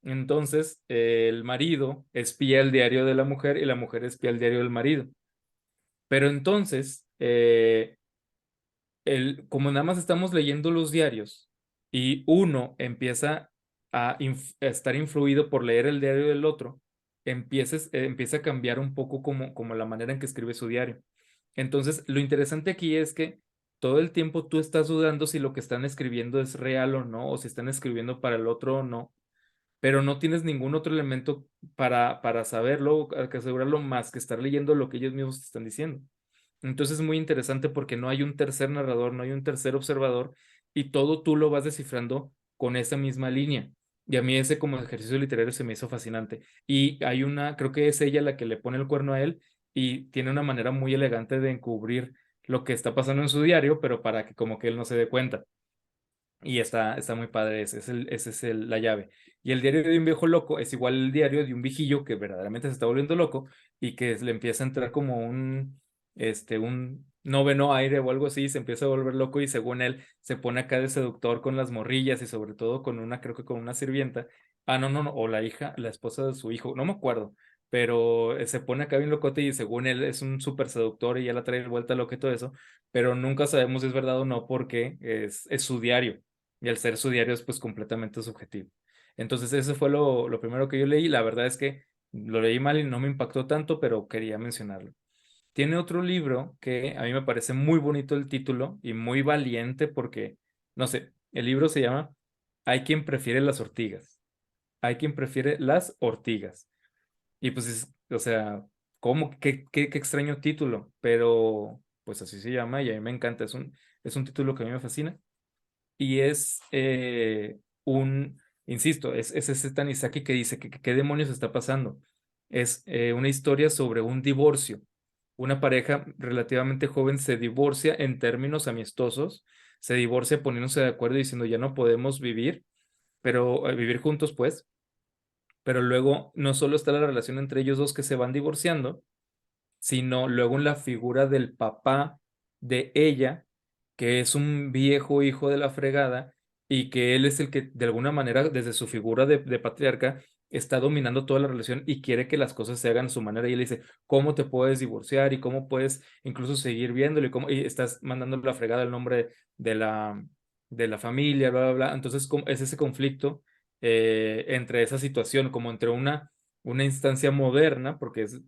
[SPEAKER 3] Entonces, el marido espía el diario de la mujer y la mujer espía el diario del marido. Pero entonces, como nada más estamos leyendo los diarios y uno empieza a estar influido por leer el diario del otro, empieza a cambiar un poco como la manera en que escribe su diario. Entonces, lo interesante aquí es que todo el tiempo tú estás dudando si lo que están escribiendo es real o no, o si están escribiendo para el otro o no, pero no tienes ningún otro elemento para saberlo, que asegurarlo más que estar leyendo lo que ellos mismos te están diciendo. Entonces es muy interesante porque no hay un tercer narrador, no hay un tercer observador y todo tú lo vas descifrando con esa misma línea. Y a mí ese como ejercicio literario se me hizo fascinante. Y hay creo que es ella la que le pone el cuerno a él y tiene una manera muy elegante de encubrir lo que está pasando en su diario, pero para que como que él no se dé cuenta. Y está muy padre, ese es la llave. Y el diario de un viejo loco es igual el diario de un viejillo que verdaderamente se está volviendo loco y que le empieza a entrar como un noveno aire o algo así, se empieza a volver loco y según él se pone acá de seductor con las morrillas y sobre todo creo que con una sirvienta. Ah, no, o la esposa de su hijo, no me acuerdo, pero se pone acá bien locote y según él es un súper seductor y ya la trae de vuelta loca y todo eso, pero nunca sabemos si es verdad o no porque es su diario y al ser su diario es pues completamente subjetivo. Entonces ese fue lo primero que yo leí. La verdad es que lo leí mal y no me impactó tanto, pero quería mencionarlo. Tiene otro libro que a mí me parece muy bonito el título y muy valiente porque, no sé, el libro se llama Hay quien prefiere las ortigas. Hay quien prefiere las ortigas. Y pues, o sea, ¿cómo? Qué extraño título, pero pues así se llama y a mí me encanta. Es un título que a mí me fascina y es insisto, es ese Tanizaki que dice que qué demonios está pasando. Es una historia sobre un divorcio. Una pareja relativamente joven se divorcia en términos amistosos, se divorcia poniéndose de acuerdo y diciendo ya no podemos vivir, pero vivir juntos pues, pero luego no solo está la relación entre ellos dos que se van divorciando, sino luego en la figura del papá de ella, que es un viejo hijo de la fregada y que él es el que de alguna manera desde su figura de patriarca está dominando toda la relación y quiere que las cosas se hagan a su manera y él dice, ¿cómo te puedes divorciar y cómo puedes incluso seguir viéndolo y estás mandando la fregada el nombre de la familia, bla, bla, bla? Entonces es ese conflicto entre esa situación, como entre una instancia moderna, porque es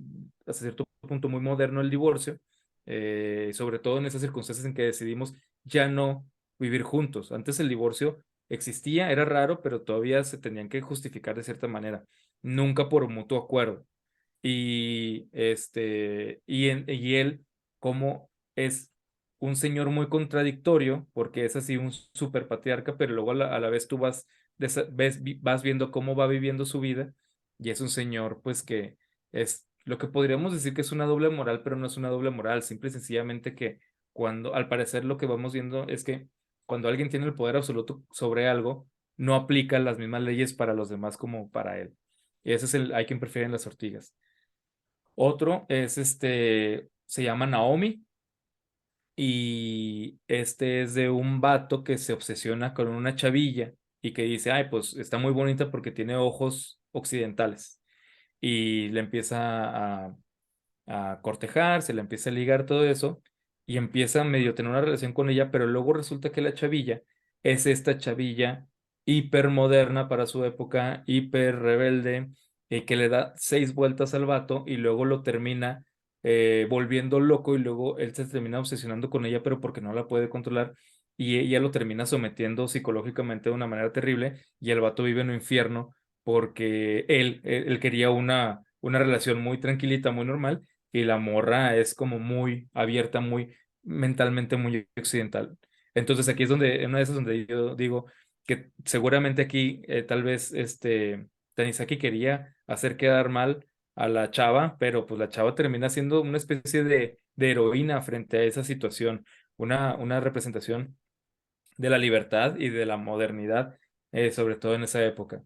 [SPEAKER 3] hasta cierto punto muy moderno el divorcio, sobre todo en esas circunstancias en que decidimos ya no vivir juntos. Antes el divorcio existía, era raro, pero todavía se tenían que justificar de cierta manera, nunca por mutuo acuerdo. Y él, como es un señor muy contradictorio, porque es así un super patriarca, pero luego a la vez tú vas viendo cómo va viviendo su vida, y es un señor, pues que es lo que podríamos decir que es una doble moral, pero no es una doble moral, simple y sencillamente que al parecer lo que vamos viendo es que cuando alguien tiene el poder absoluto sobre algo, no aplica las mismas leyes para los demás como para él. Y ese es hay quien prefieren las ortigas. Otro se llama Naomi y este es de un vato que se obsesiona con una chavilla y que dice, ay, pues está muy bonita porque tiene ojos occidentales y le empieza a cortejar, se le empieza a ligar todo eso y empieza a medio tener una relación con ella, pero luego resulta que la chavilla es esta chavilla hiper moderna para su época, hiper rebelde, que le da 6 vueltas al vato y luego lo termina volviendo loco y luego él se termina obsesionando con ella, pero porque no la puede controlar y ella lo termina sometiendo psicológicamente de una manera terrible y el vato vive en un infierno porque él quería una relación muy tranquilita, muy normal y la morra es como muy abierta, muy mentalmente muy occidental. Entonces aquí es donde, en una de esas donde yo digo que seguramente aquí tal vez Tanizaki quería hacer quedar mal a la chava, pero pues la chava termina siendo una especie de heroína frente a esa situación, una representación de la libertad y de la modernidad, sobre todo en esa época.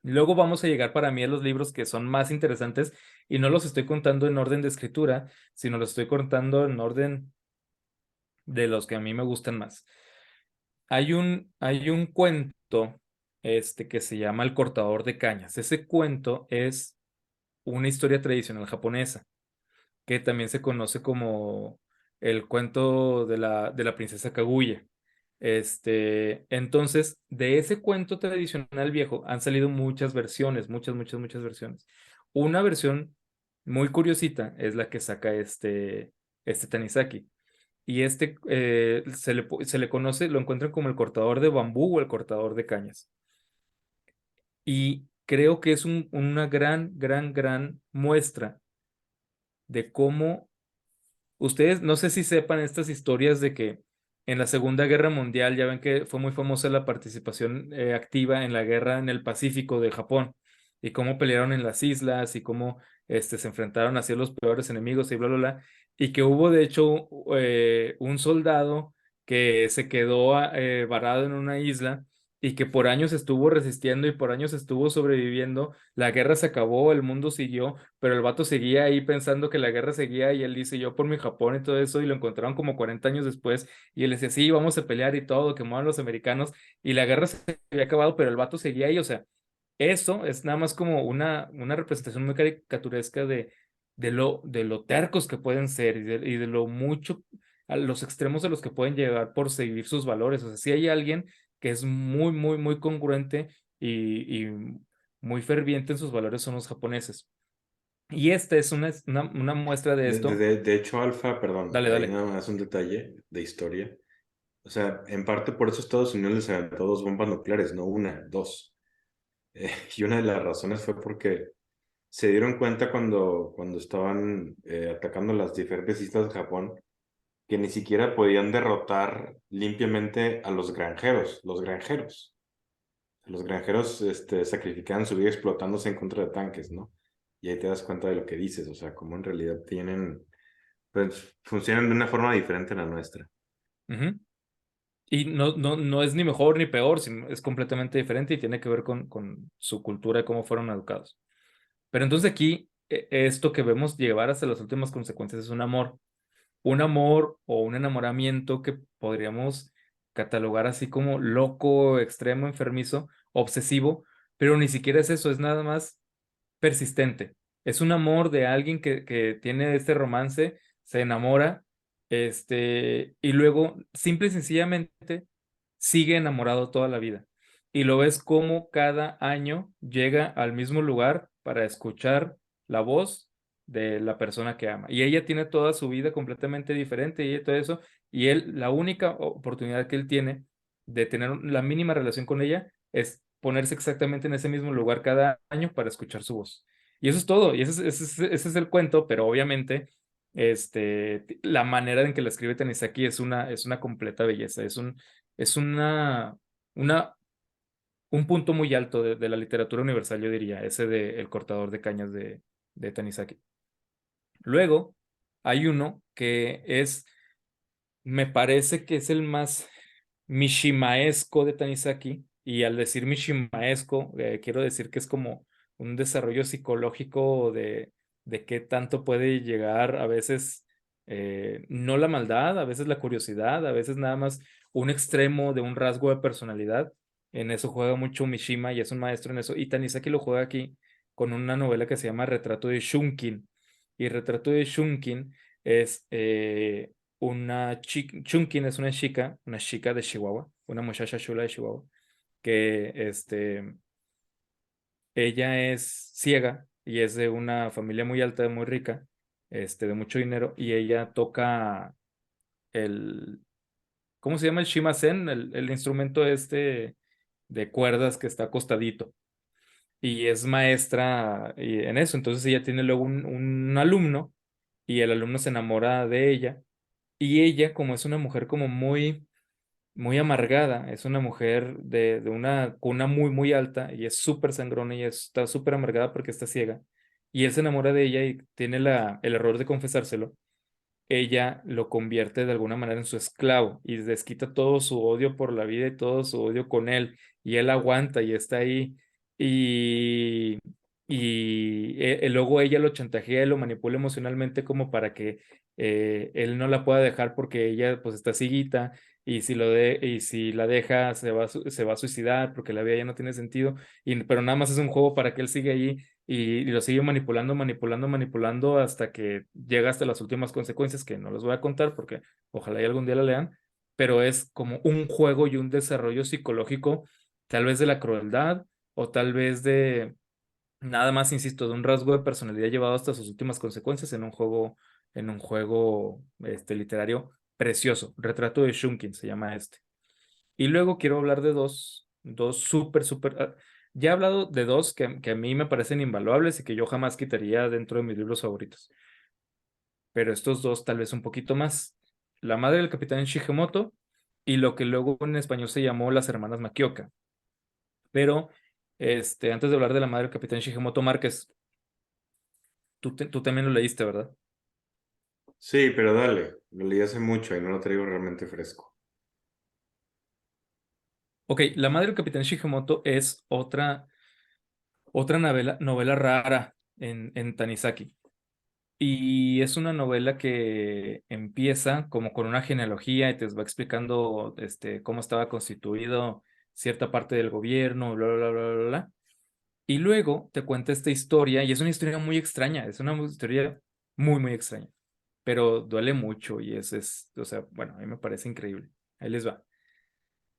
[SPEAKER 3] Luego vamos a llegar para mí a los libros que son más interesantes y no los estoy contando en orden de escritura, sino los estoy contando en orden de los que a mí me gustan más. Hay un cuento que se llama El cortador de cañas. Ese cuento es una historia tradicional japonesa, que también se conoce como el cuento de la princesa Kaguya. Entonces, de ese cuento tradicional viejo han salido muchas versiones, muchas, muchas, muchas versiones. Una versión muy curiosita es la que saca este Tanizaki. Y se le conoce, lo encuentran como el cortador de bambú o el cortador de cañas. Y creo que es una gran, gran, gran muestra de cómo ustedes, no sé si sepan estas historias de que en la Segunda Guerra Mundial, ya ven que fue muy famosa la participación activa en la guerra en el Pacífico de Japón y cómo pelearon en las islas y cómo se enfrentaron hacia los peores enemigos y bla, bla, bla. Y que hubo de hecho un soldado que se quedó varado en una isla y que por años estuvo resistiendo y por años estuvo sobreviviendo. La guerra se acabó, el mundo siguió, pero el vato seguía ahí pensando que la guerra seguía y él dice, yo por mi Japón y todo eso, y lo encontraron como 40 años después y él decía, sí, vamos a pelear y todo, que mueran los americanos y la guerra se había acabado, pero el vato seguía ahí, o sea, eso es nada más como una representación muy caricaturesca de lo tercos que pueden ser y de lo mucho, a los extremos a los que pueden llegar por seguir sus valores, o sea, si hay alguien que es muy, muy, muy congruente y muy ferviente en sus valores son los japoneses. Y esta es una muestra de esto.
[SPEAKER 2] De hecho, Alfa, perdón,
[SPEAKER 3] Dale,
[SPEAKER 2] ahí
[SPEAKER 3] dale.
[SPEAKER 2] nada más un detalle de historia. O sea, en parte por eso Estados Unidos les aventó dos bombas nucleares, no una, dos. Y una de las razones fue porque se dieron cuenta cuando estaban atacando las diferentes islas de Japón que ni siquiera podían derrotar limpiamente a los granjeros. Los granjeros sacrificaban su vida explotándose en contra de tanques, ¿no? Y ahí te das cuenta de lo que dices, o sea, cómo en realidad pues funcionan de una forma diferente a la nuestra.
[SPEAKER 3] Ujú. Y no es ni mejor ni peor, sino es completamente diferente y tiene que ver con su cultura y cómo fueron educados. Pero entonces aquí, esto que vemos llevar hasta las últimas consecuencias es un amor o un enamoramiento que podríamos catalogar así como loco, extremo, enfermizo, obsesivo, pero ni siquiera es eso, es nada más persistente. Es un amor de alguien que tiene este romance, se enamora, y luego simple y sencillamente sigue enamorado toda la vida. Y lo ves como cada año llega al mismo lugar para escuchar la voz de la persona que ama. Y ella tiene toda su vida completamente diferente y todo eso. Y él, la única oportunidad que él tiene de tener la mínima relación con ella es ponerse exactamente en ese mismo lugar cada año para escuchar su voz. Y eso es todo. Y ese es el cuento, pero obviamente la manera en que lo escribe Tanizaki es una completa belleza. Es un punto muy alto de la literatura universal, yo diría, ese de El cortador de cañas de Tanizaki. Luego, hay uno que me parece que es el más mishimaesco de Tanizaki, y al decir mishimaesco, quiero decir que es como un desarrollo psicológico de qué tanto puede llegar a veces, no la maldad, a veces la curiosidad, a veces nada más un extremo de un rasgo de personalidad. En eso juega mucho Mishima y es un maestro en eso. Y Tanizaki lo juega aquí con una novela que se llama Retrato de Shunkin. Y Retrato de Shunkin es una chica, Chunkin es una chica de Chihuahua, una muchacha chula de Chihuahua, que ella es ciega y es de una familia muy alta, muy rica, de mucho dinero, y ella toca el, ¿cómo se llama? El shimasen, el instrumento de cuerdas que está acostadito, y es maestra en eso. Entonces ella tiene luego un alumno, y el alumno se enamora de ella, y ella, como es una mujer como muy amargada, es una mujer de una cuna muy alta, y es súper sangrona, y está súper amargada porque está ciega, y él se enamora de ella y tiene el error de confesárselo. Ella lo convierte de alguna manera en su esclavo y desquita todo su odio por la vida y todo su odio con él, y él aguanta y está ahí, y, luego ella lo chantajea y lo manipula emocionalmente como para que él no la pueda dejar, porque ella pues está cieguita, y si la deja se va a suicidar porque la vida ya no tiene sentido, pero nada más es un juego para que él siga ahí, y lo sigue manipulando hasta que llega hasta las últimas consecuencias, que no les voy a contar porque ojalá y algún día la lean, pero es como un juego y un desarrollo psicológico, tal vez de la crueldad, o tal vez de nada más, insisto, de un rasgo de personalidad llevado hasta sus últimas consecuencias en un juego literario precioso. Retrato de Shunkin se llama este. Y luego quiero hablar de dos súper. Ya he hablado de dos que a mí me parecen invaluables y que yo jamás quitaría dentro de mis libros favoritos. Pero estos dos tal vez un poquito más. La madre del capitán Shigemoto y lo que luego en español se llamó Las hermanas Makioka. Pero antes de hablar de la madre del capitán Shigemoto Márquez, tú también lo leíste, ¿verdad?
[SPEAKER 2] Sí, pero dale, lo leí hace mucho y no lo traigo realmente fresco.
[SPEAKER 3] Ok, la madre del capitán Shigemoto es otra novela rara en Tanizaki. Y es una novela que empieza como con una genealogía y te va explicando cómo estaba constituido cierta parte del gobierno, bla, bla, bla, bla, bla, bla. Y luego te cuenta esta historia, y es una historia muy extraña, es una historia muy extraña, pero duele mucho y o sea, bueno, a mí me parece increíble. Ahí les va.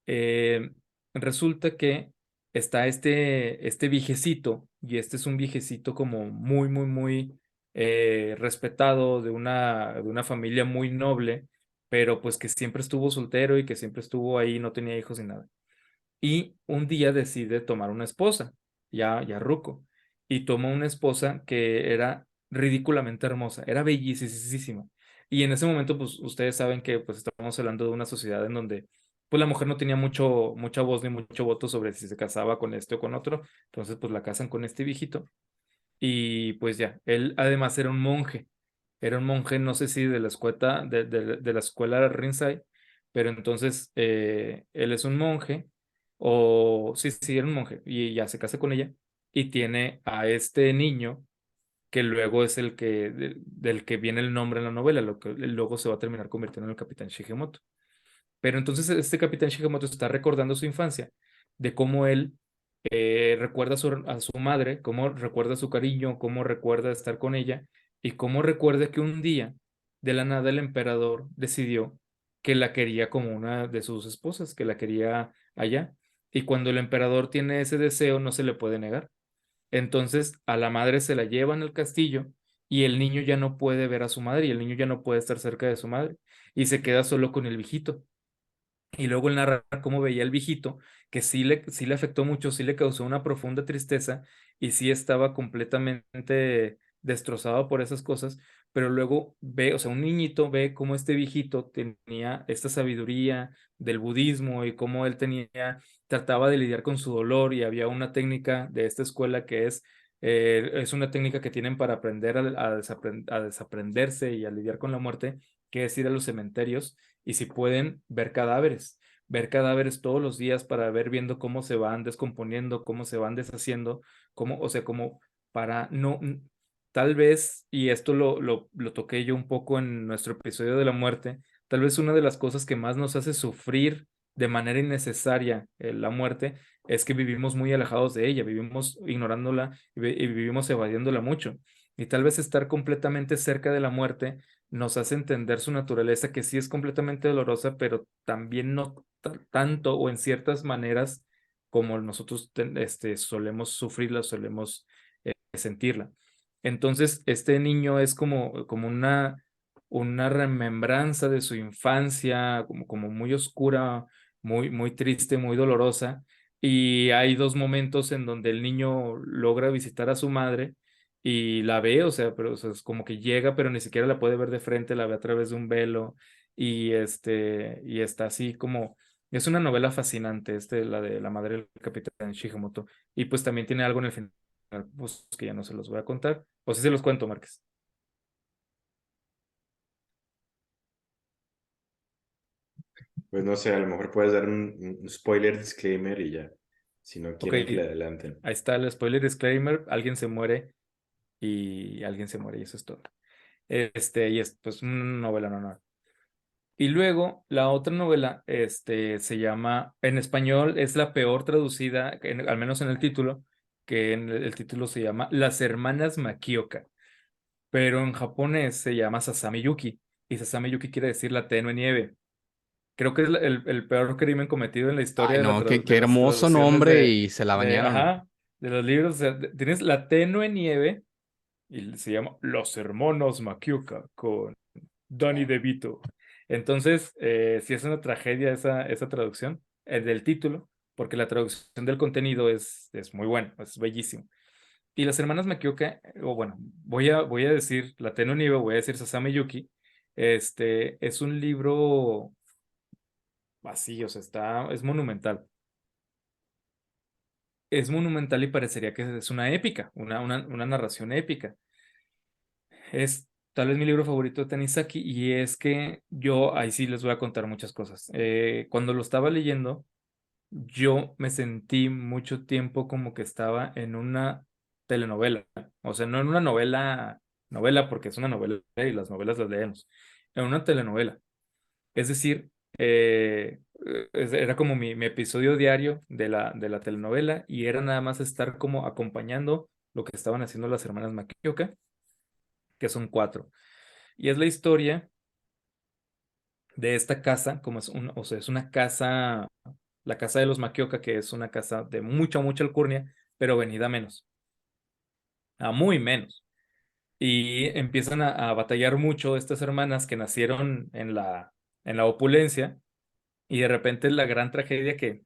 [SPEAKER 3] Eh, Resulta que está este viejecito, y este es un viejecito como muy respetado, de una familia muy noble, pero pues que siempre estuvo soltero y que siempre estuvo ahí, no tenía hijos ni nada. Y un día decide tomar una esposa, ya ruco, y toma una esposa que era ridículamente hermosa, era bellísima. Y en ese momento, pues ustedes saben que pues estamos hablando de una sociedad en donde pues la mujer no tenía mucha voz ni mucho voto sobre si se casaba con este o con otro. Entonces pues la casan con este viejito, y pues ya, él además era un monje, no sé si de la escuela, de la escuela Rinzai, pero entonces él es un monje, o sí, era un monje, y ya se casa con ella, y tiene a este niño, que luego es del que viene el nombre en la novela, lo que luego se va a terminar convirtiendo en el capitán Shigemoto. Pero entonces este capitán Shigemoto está recordando su infancia, de cómo él recuerda a su madre, cómo recuerda su cariño, cómo recuerda estar con ella, y cómo recuerda que un día, de la nada, el emperador decidió que la quería como una de sus esposas, que la quería allá. Y cuando el emperador tiene ese deseo, no se le puede negar. Entonces a la madre se la llevan al castillo, y el niño ya no puede ver a su madre, y el niño ya no puede estar cerca de su madre, y se queda solo con el viejito. Y luego él narra cómo veía al viejito, que sí le afectó mucho, sí le causó una profunda tristeza, y sí estaba completamente destrozado por esas cosas, pero luego ve, o sea, un niñito ve cómo este viejito tenía esta sabiduría del budismo, y cómo él trataba de lidiar con su dolor, y había una técnica de esta escuela que es una técnica que tienen para aprender a desaprenderse y a lidiar con la muerte, que es ir a los cementerios, y si pueden ver cadáveres todos los días para ver viendo cómo se van descomponiendo, cómo se van deshaciendo, o sea, como para no, tal vez, y esto lo toqué yo un poco en nuestro episodio de la muerte, tal vez una de las cosas que más nos hace sufrir de manera innecesaria la muerte es que vivimos muy alejados de ella, vivimos ignorándola, y vivimos evadiéndola mucho. Y tal vez estar completamente cerca de la muerte nos hace entender su naturaleza, que sí es completamente dolorosa, pero también no tanto, o en ciertas maneras como nosotros solemos sufrirla, solemos sentirla. Entonces, este niño es como una remembranza de su infancia, como muy oscura, muy triste, muy dolorosa. Y hay dos momentos en donde el niño logra visitar a su madre y la ve, o sea, pero o sea, es como que llega, pero ni siquiera la puede ver de frente, la ve a través de un velo y está así como, es una novela fascinante, la de la madre del capitán Shigemoto. Y pues también tiene algo en el final, pues que ya no se los voy a contar. O si se los cuento, Márquez.
[SPEAKER 2] Pues no sé, a lo mejor puedes dar un spoiler disclaimer y ya, si no
[SPEAKER 3] Ok,
[SPEAKER 2] quieren que le adelanten.
[SPEAKER 3] ahí está el spoiler disclaimer, alguien se muere y alguien se muere y eso es todo. Y es pues una novela normal. Y luego la otra novela, se llama, en español es la peor traducida, al menos en el título, que en el título se llama Las Hermanas Makioka, pero en japonés se llama Sasami Yuki, y Sasami Yuki quiere decir la tenue nieve. Creo que es el peor crimen cometido en la historia
[SPEAKER 1] Ay,
[SPEAKER 3] de,
[SPEAKER 1] no, qué
[SPEAKER 3] de las
[SPEAKER 1] hermoso
[SPEAKER 3] traducciones
[SPEAKER 1] nombre y se la bañaron.
[SPEAKER 3] ajá, de los libros. O sea, tienes la tenue nieve y se llama Los Hermanos Makioka con Danny DeVito. Entonces, sí es una tragedia esa traducción del título, porque la traducción del contenido es muy buena, es bellísimo. Y las hermanas Makioka, o bueno, voy a decir la tenue nieve, voy a decir Sasami Yuki. Es un libro así, o sea, es monumental. Es monumental y parecería que es una épica, una narración épica. Es tal vez mi libro favorito de Tanizaki y es que yo, ahí sí les voy a contar muchas cosas. Cuando lo estaba leyendo, yo me sentí mucho tiempo como que estaba en una telenovela. O sea, no en una novela porque es una novela y las novelas las leemos, en una telenovela. Es decir, era como mi episodio diario de la telenovela y era nada más estar como acompañando lo que estaban haciendo las hermanas Makioka, que son cuatro. Y es la historia de esta casa, o sea, es una casa, la casa de los Makioka, que es una casa de mucha alcurnia, pero venida a menos, a muy menos. Y empiezan a batallar mucho estas hermanas que nacieron en la opulencia y de repente la gran tragedia que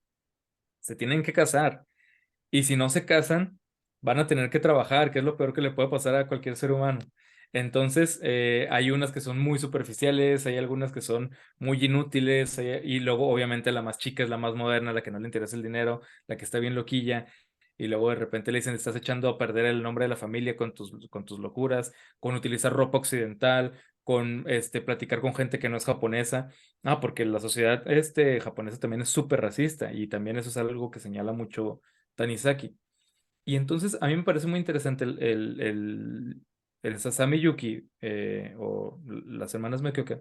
[SPEAKER 3] se tienen que casar. Y si no se casan, van a tener que trabajar, que es lo peor que le puede pasar a cualquier ser humano. Entonces, hay unas que son muy superficiales, hay algunas que son muy inútiles, y luego obviamente la más chica es la más moderna, la que no le interesa el dinero, la que está bien loquilla, y luego de repente le dicen, estás echando a perder el nombre de la familia con tus locuras, con utilizar ropa occidental, con platicar con gente que no es japonesa. Porque la sociedad japonesa también es súper racista, y también eso es algo que señala mucho Tanizaki. Y entonces a mí me parece muy interesante el Sasami Yuki, o las hermanas Makioka,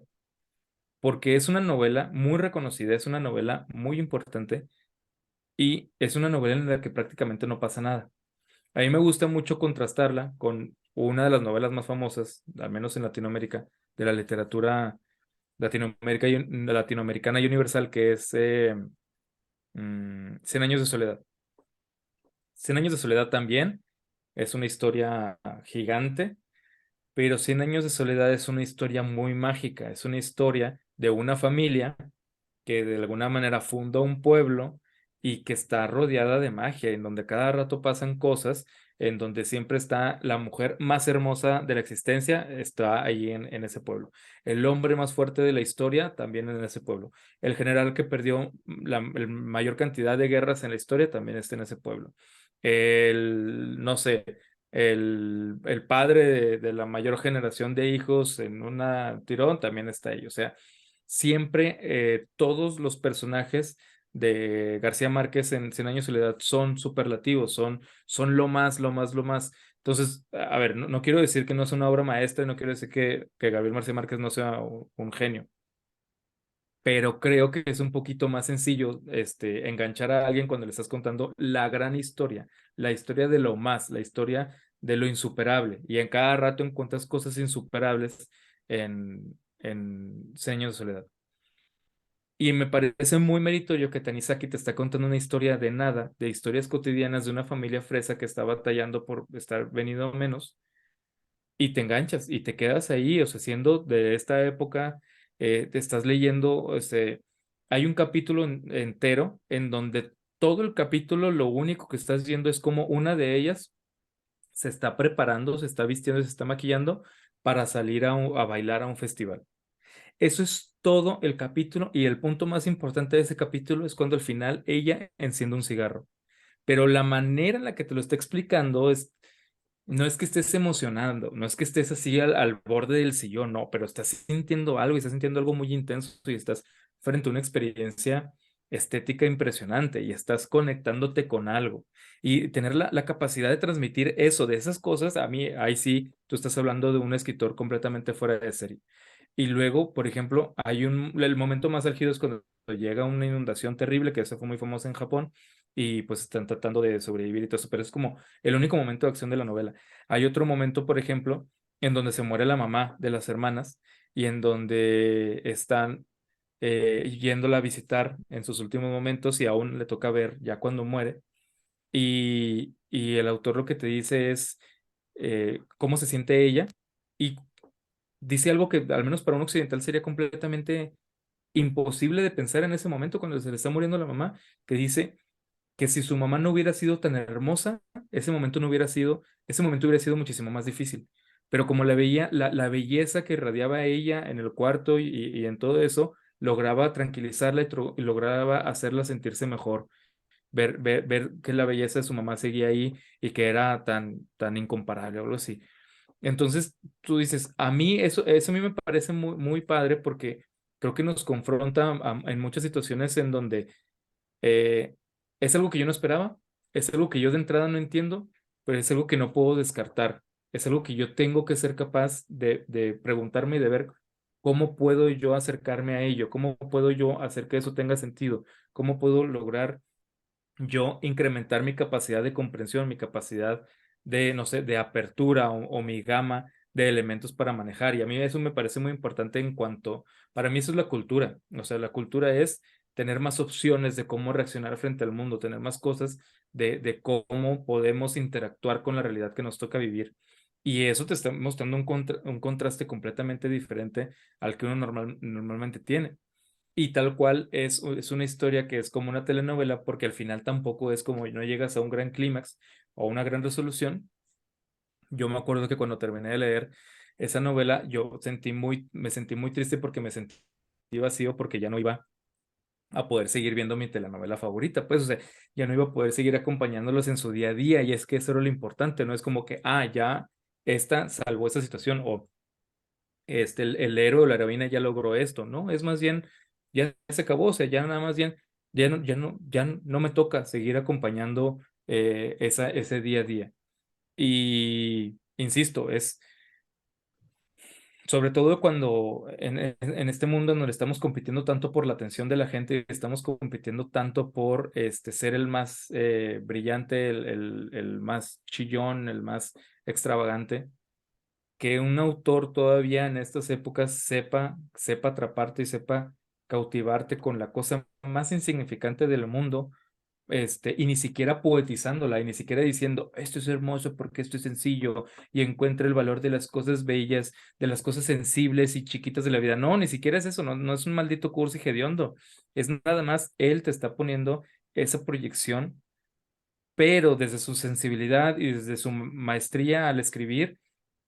[SPEAKER 3] porque es una novela muy reconocida, es una novela muy importante y es una novela en la que prácticamente no pasa nada. A mí me gusta mucho contrastarla con una de las novelas más famosas, al menos en Latinoamérica, de la literatura latinoamericana y universal, que es Cien años de soledad. Cien años de soledad también es una historia gigante, pero Cien años de soledad es una historia muy mágica, es una historia de una familia que de alguna manera funda un pueblo y que está rodeada de magia, en donde cada rato pasan cosas, en donde siempre está la mujer más hermosa de la existencia, está ahí en ese pueblo. El hombre más fuerte de la historia también en ese pueblo. El general que perdió la mayor cantidad de guerras en la historia también está en ese pueblo. No sé, el padre de la mayor generación de hijos en una tirón también está ahí. O sea, siempre todos los personajes de García Márquez en Cien años de soledad son superlativos, son lo más, lo más, lo más. Entonces, a ver, no quiero decir que no es una obra maestra, no quiero decir que Gabriel García Márquez no sea un genio, pero creo que es un poquito más sencillo enganchar a alguien cuando le estás contando la gran historia, la historia de lo más, la historia de lo insuperable, y en cada rato encuentras cosas insuperables en Cien años de soledad. Y me parece muy meritorio que Tanizaki te está contando una historia de nada, de historias cotidianas de una familia fresa que está batallando por estar venido menos, y te enganchas y te quedas ahí, o sea, siendo de esta época, te estás leyendo, hay un capítulo entero en donde todo el capítulo lo único que estás viendo es como una de ellas se está preparando, se está vistiendo, se está maquillando para salir a bailar a un festival. Eso es todo el capítulo y el punto más importante de ese capítulo es cuando al final ella enciende un cigarro. Pero la manera en la que te lo está explicando no es que estés emocionando, no es que estés así al borde del sillón, no, pero estás sintiendo algo y estás sintiendo algo muy intenso y estás frente a una experiencia estética impresionante y estás conectándote con algo. Y tener la capacidad de transmitir eso, de esas cosas, a mí, ahí sí, tú estás hablando de un escritor completamente fuera de serie. Y luego, por ejemplo, el momento más álgido es cuando llega una inundación terrible, que eso fue muy famosa en Japón, y pues están tratando de sobrevivir y todo eso, pero es como el único momento de acción de la novela. Hay otro momento, por ejemplo, en donde se muere la mamá de las hermanas y en donde están yéndola a visitar en sus últimos momentos y aún le toca ver ya cuando muere. Y el autor lo que te dice es cómo se siente ella y dice algo que al menos para un occidental sería completamente imposible de pensar en ese momento cuando se le está muriendo la mamá, que dice que si su mamá no hubiera sido tan hermosa, ese momento hubiera sido muchísimo más difícil. Pero como la veía, la belleza que irradiaba ella en el cuarto y en todo eso, lograba tranquilizarla y lograba hacerla sentirse mejor. Ver que la belleza de su mamá seguía ahí y que era tan incomparable o algo así. Entonces tú dices, a mí eso a mí me parece muy, muy padre porque creo que nos confronta en muchas situaciones en donde eh, es algo que yo no esperaba, es algo que yo de entrada no entiendo, pero es algo que no puedo descartar, es algo que yo tengo que ser capaz de preguntarme y de ver cómo puedo yo acercarme a ello, cómo puedo yo hacer que eso tenga sentido, cómo puedo lograr yo incrementar mi capacidad de comprensión, mi capacidad de, no sé, de apertura o mi gama de elementos para manejar. Y a mí eso me parece muy importante para mí eso es la cultura. O sea, la cultura es tener más opciones de cómo reaccionar frente al mundo, tener más cosas de cómo podemos interactuar con la realidad que nos toca vivir. Y eso te está mostrando un contraste completamente diferente al que uno normalmente tiene. Y tal cual es una historia que es como una telenovela porque al final tampoco es como no llegas a un gran clímax o una gran resolución. Yo me acuerdo que cuando terminé de leer esa novela, me sentí muy triste porque me sentí vacío porque ya no iba a poder seguir viendo mi telenovela favorita, pues, o sea, ya no iba a poder seguir acompañándolos en su día a día y es que eso era lo importante, no es como que, ya esta salvó esta situación o el héroe o la heroína ya logró esto, ¿no? Es más bien, ya se acabó, o sea, ya nada más bien, ya no me toca seguir acompañando ese día a día. Y insisto, es sobre todo cuando en este mundo en donde estamos compitiendo tanto por la atención de la gente, estamos compitiendo tanto por ser el más brillante, el más chillón, el más extravagante que un autor todavía en estas épocas sepa atraparte y sepa cautivarte con la cosa más insignificante del mundo, y ni siquiera poetizándola, y ni siquiera diciendo, esto es hermoso porque esto es sencillo, y encuentra el valor de las cosas bellas, de las cosas sensibles y chiquitas de la vida. No, ni siquiera es eso, no es un maldito cursi hediondo, es nada más él te está poniendo esa proyección, pero desde su sensibilidad y desde su maestría al escribir,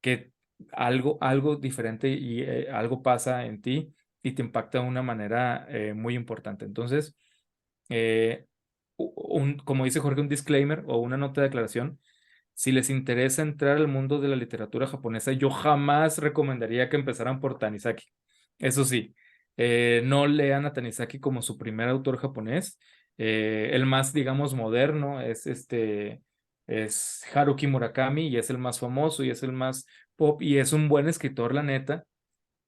[SPEAKER 3] que algo diferente y algo pasa en ti y te impacta de una manera muy importante. Entonces, eh, como dice Jorge, un disclaimer o una nota de aclaración, si les interesa entrar al mundo de la literatura japonesa, yo jamás recomendaría que empezaran por Tanizaki. Eso sí, no lean a Tanizaki como su primer autor japonés. El más, digamos, moderno es Haruki Murakami y es el más famoso y es el más pop y es un buen escritor, la neta.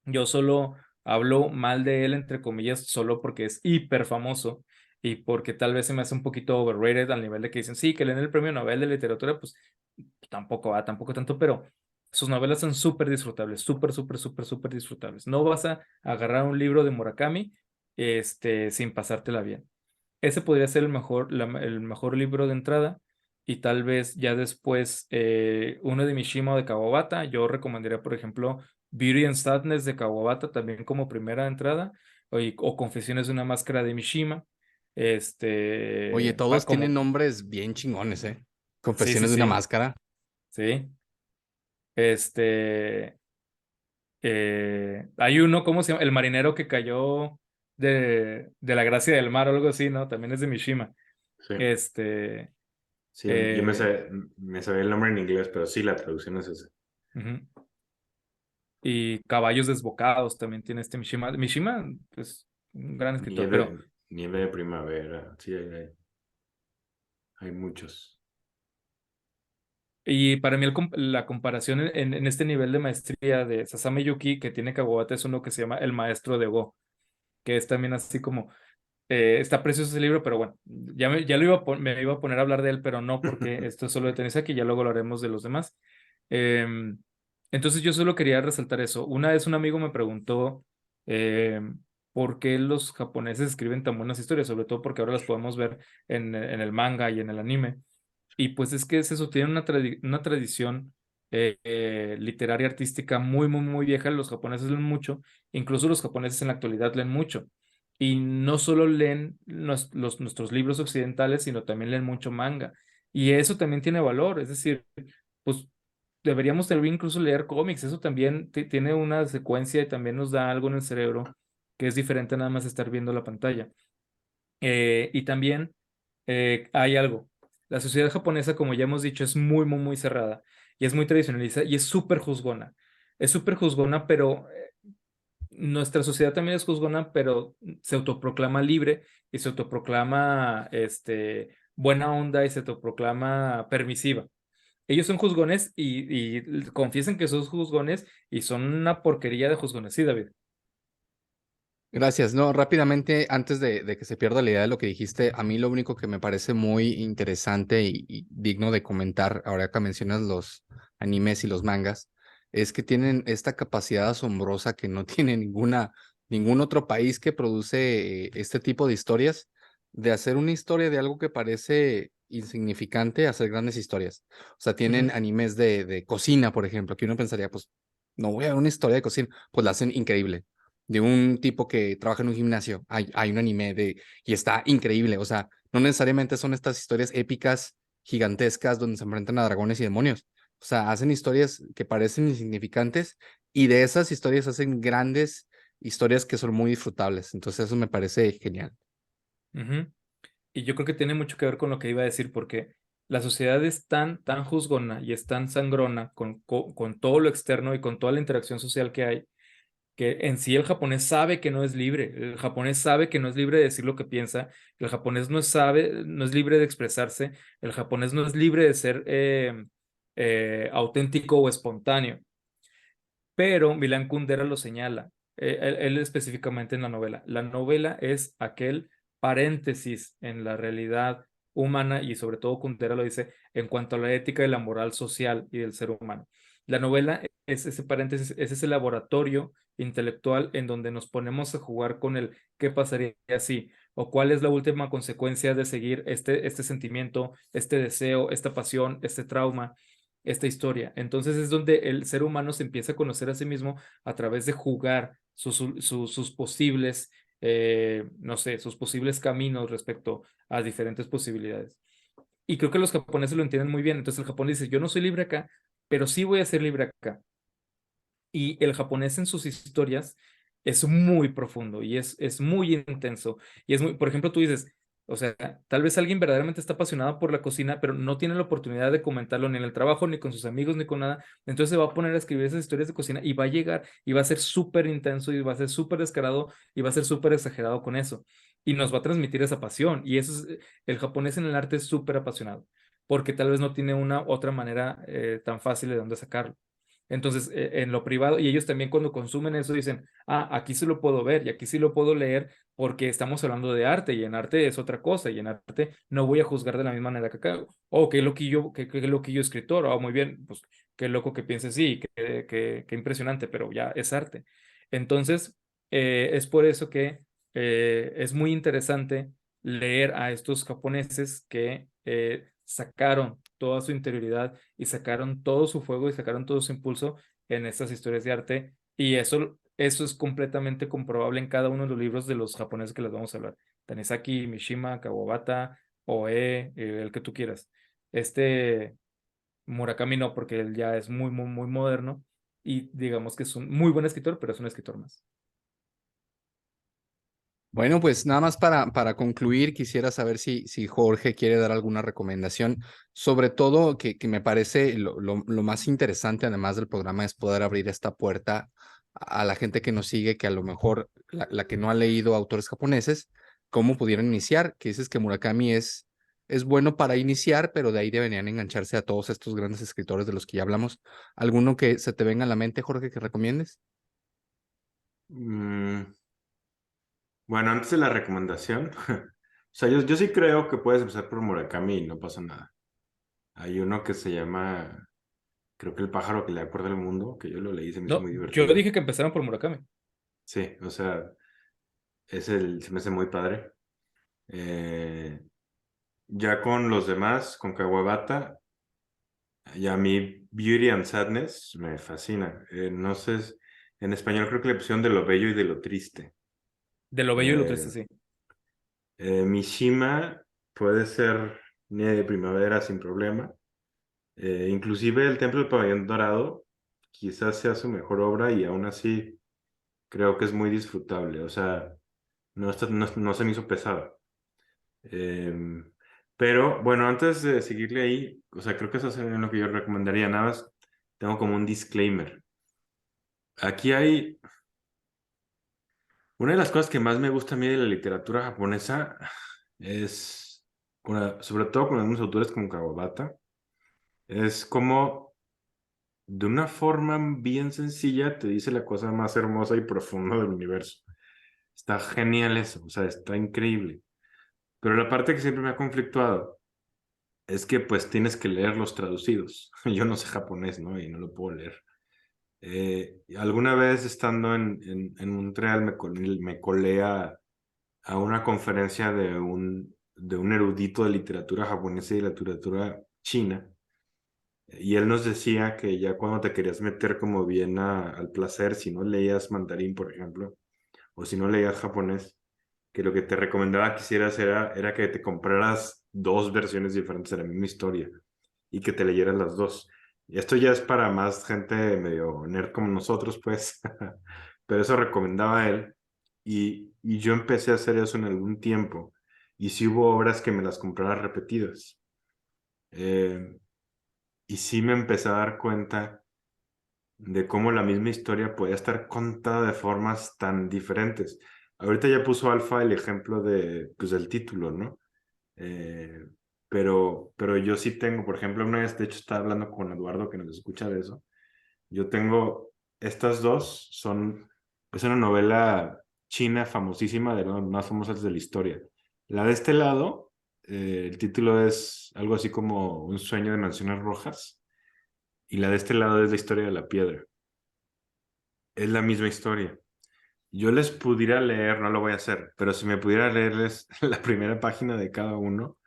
[SPEAKER 3] Yo solo hablo mal de él, entre comillas, solo porque es hiper famoso y porque tal vez se me hace un poquito overrated al nivel de que dicen, sí, que leen el premio Nobel de literatura, pues tampoco tanto, pero sus novelas son súper disfrutables, súper disfrutables. No vas a agarrar un libro de Murakami, sin pasártela bien. Ese podría ser el mejor libro de entrada. y tal vez ya después uno de Mishima o de Kawabata. Yo recomendaría, por ejemplo, Beauty and Sadness de Kawabata también como primera entrada, o Confesiones de una máscara de Mishima.
[SPEAKER 1] Oye,
[SPEAKER 3] Va
[SPEAKER 1] todos tienen
[SPEAKER 3] como,
[SPEAKER 1] nombres bien chingones, ¿eh?
[SPEAKER 3] sí, sí,
[SPEAKER 1] Confesiones de una
[SPEAKER 3] sí,
[SPEAKER 1] máscara.
[SPEAKER 3] sí. Hay uno, ¿cómo se llama? El marinero que cayó de la gracia del mar o algo así, ¿no? También es de Mishima.
[SPEAKER 2] Sí,
[SPEAKER 3] Este,
[SPEAKER 2] sí, yo
[SPEAKER 3] eh,
[SPEAKER 2] me sabía el nombre en inglés, pero sí, la traducción es esa.
[SPEAKER 3] ujú. Y Caballos Desbocados también tiene este Mishima. Mishima, pues, un gran escritor, pero
[SPEAKER 2] Nieve de primavera, sí, hay muchos.
[SPEAKER 3] y para mí la comparación en este nivel de maestría de Sasame Yuki que tiene Kawabata es uno que se llama El Maestro de Go, que es también así como, está precioso ese libro, pero bueno, ya lo me iba a poner a hablar de él, pero no, porque esto es solo de Tanizaki, ya luego lo haremos de los demás. Em, entonces yo solo quería resaltar eso. Una vez un amigo me preguntó por qué los japoneses escriben tan buenas historias, sobre todo porque ahora las podemos ver en el manga y en el anime. Y pues es que es eso, tienen una tradición literaria artística muy, muy, muy vieja. Los japoneses leen mucho, incluso los japoneses en la actualidad leen mucho. Y no solo leen nuestros libros occidentales, sino también leen mucho manga. Y eso también tiene valor, es decir, pues deberíamos también incluso leer cómics, eso también tiene una secuencia y también nos da algo en el cerebro que es diferente a nada más estar viendo la pantalla. Y también hay algo. La sociedad japonesa, como ya hemos dicho, es muy, muy, muy cerrada y es muy tradicionalista y es súper juzgona. Es súper juzgona, pero nuestra sociedad también es juzgona, pero se autoproclama libre y se autoproclama buena onda y se autoproclama permisiva. Ellos son juzgones y confiesan que son juzgones y son una porquería de juzgones, sí, David.
[SPEAKER 1] Gracias. No, rápidamente, antes de que se pierda la idea de lo que dijiste, a mí lo único que me parece muy interesante y digno de comentar, ahora que mencionas los animes y los mangas, es que tienen esta capacidad asombrosa que no tiene ningún otro país que produce este tipo de historias, de hacer una historia de algo que parece insignificante, hacer grandes historias. O sea, tienen
[SPEAKER 3] Ujú,
[SPEAKER 1] animes de cocina, por ejemplo, que uno pensaría, pues, no voy a ver una historia de cocina, pues la hacen increíble de un tipo que trabaja en un gimnasio. Hay un anime y está increíble. O sea, no necesariamente son estas historias épicas, gigantescas, donde se enfrentan a dragones y demonios. O sea, hacen historias que parecen insignificantes y de esas historias hacen grandes historias que son muy disfrutables. Entonces eso me parece genial.
[SPEAKER 3] ujú. Y yo creo que tiene mucho que ver con lo que iba a decir, porque la sociedad es tan juzgona y es tan sangrona con todo lo externo y con toda la interacción social que hay, que en sí el japonés sabe que no es libre. El japonés sabe que no es libre de decir lo que piensa. El japonés no es libre de expresarse. El japonés no es libre de ser auténtico o espontáneo. Pero Milan Kundera lo señala, él específicamente en la novela. La novela es aquel paréntesis en la realidad humana y sobre todo Kundera lo dice en cuanto a la ética y la moral social y del ser humano. La novela es ese paréntesis, es ese laboratorio intelectual en donde nos ponemos a jugar con el qué pasaría si o cuál es la última consecuencia de seguir este sentimiento, este deseo, esta pasión, este trauma, esta historia. Entonces es donde el ser humano se empieza a conocer a sí mismo a través de jugar sus posibles, no sé, sus posibles caminos respecto a diferentes posibilidades. Y creo que los japoneses lo entienden muy bien. Entonces el japonés dice, yo no soy libre acá, pero sí voy a ser libre acá. Y el japonés en sus historias es muy profundo y es muy intenso. Y es muy, por ejemplo, tú dices, o sea, tal vez alguien verdaderamente está apasionado por la cocina, pero no tiene la oportunidad de comentarlo ni en el trabajo, ni con sus amigos, ni con nada. Entonces se va a poner a escribir esas historias de cocina y va a llegar y va a ser súper intenso y va a ser súper descarado y va a ser súper exagerado con eso. Y nos va a transmitir esa pasión. Y eso es, el japonés en el arte es súper apasionado, porque tal vez no tiene una otra manera tan fácil de dónde sacarlo. Entonces, en lo privado, y ellos también cuando consumen eso dicen, ah, aquí sí lo puedo ver y aquí sí lo puedo leer porque estamos hablando de arte y en arte es otra cosa y en arte no voy a juzgar de la misma manera que acá. Oh, qué loquillo escritor, oh, muy bien, pues qué loco que piense así, qué impresionante, pero ya es arte. Entonces, es por eso que es muy interesante leer a estos japoneses que sacaron toda su interioridad y sacaron todo su fuego y sacaron todo su impulso en estas historias de arte. Y eso es completamente comprobable en cada uno de los libros de los japoneses que les vamos a hablar. Tanizaki, Mishima, Kawabata, Oe, el que tú quieras. Este Murakami no, porque él ya es muy, muy, muy moderno y digamos que es un muy buen escritor, pero es un escritor más.
[SPEAKER 1] Bueno, pues nada más para concluir, quisiera saber si Jorge quiere dar alguna recomendación, sobre todo que me parece lo más interesante, además del programa, es poder abrir esta puerta a la gente que nos sigue, que a lo mejor la que no ha leído autores japoneses, cómo pudieran iniciar, que dices que Murakami es bueno para iniciar, pero de ahí deberían engancharse a todos estos grandes escritores de los que ya hablamos. ¿Alguno que se te venga a la mente, Jorge, que recomiendes?
[SPEAKER 2] Bueno, antes de la recomendación, o sea, yo sí creo que puedes empezar por Murakami y no pasa nada. Hay uno que se llama, creo que El pájaro que le acuerda al mundo, que yo lo leí, se me hizo
[SPEAKER 3] No,
[SPEAKER 2] muy
[SPEAKER 3] yo
[SPEAKER 2] divertido.
[SPEAKER 3] dije que empezaron por Murakami.
[SPEAKER 2] Sí, o sea, se me hace muy padre. Eh, ya con los demás, con Kawabata, y a mí Beauty and Sadness me fascina. No sé, en español creo que le pusieron de lo bello y de lo triste.
[SPEAKER 3] De lo bello y lo triste,
[SPEAKER 2] Eh,
[SPEAKER 3] sí.
[SPEAKER 2] Mishima puede ser Nieve de primavera sin problema. Inclusive el Templo del Pabellón Dorado quizás sea su mejor obra y aún así creo que es muy disfrutable. O sea, no se me hizo pesado. Em, pero bueno, antes de seguirle ahí, o sea, creo que eso sería lo que yo recomendaría. Nada más tengo como un disclaimer. Aquí hay una de las cosas que más me gusta a mí de la literatura japonesa es, sobre todo con algunos autores como Kawabata, es como de una forma bien sencilla te dice la cosa más hermosa y profunda del universo. Está genial eso, o sea, está increíble. Pero la parte que siempre me ha conflictuado es que pues tienes que leer los traducidos. Yo no sé japonés, ¿no? Y no lo puedo leer. Alguna vez estando en Montreal me colé a una conferencia de un erudito de literatura japonesa y literatura china. Y él nos decía que ya cuando te querías meter como bien al placer, si no leías mandarín, por ejemplo, o si no leías japonés, que lo que te recomendaba que hicieras era que te compraras dos versiones diferentes de la misma historia y que te leyeras las dos. Y esto ya es para más gente medio nerd como nosotros, pues, pero eso recomendaba él y yo empecé a hacer eso en algún tiempo y sí hubo obras que me las comprara repetidas. Eh, y sí me empecé a dar cuenta de cómo la misma historia podía estar contada de formas tan diferentes. Ahorita ya puso Alfa el ejemplo pues, del título, ¿no? Eh, pero yo sí tengo, por ejemplo, una vez, de hecho, estaba hablando con Eduardo que nos escucha de eso. Yo tengo, estas dos es una novela china famosísima, de las más famosas de la historia. La de este lado, el título es algo así como Un sueño de mansiones rojas, y la de este lado es la historia de la piedra. Es la misma historia. Yo les pudiera leer, no lo voy a hacer, pero si me pudiera leerles la primera página de cada uno,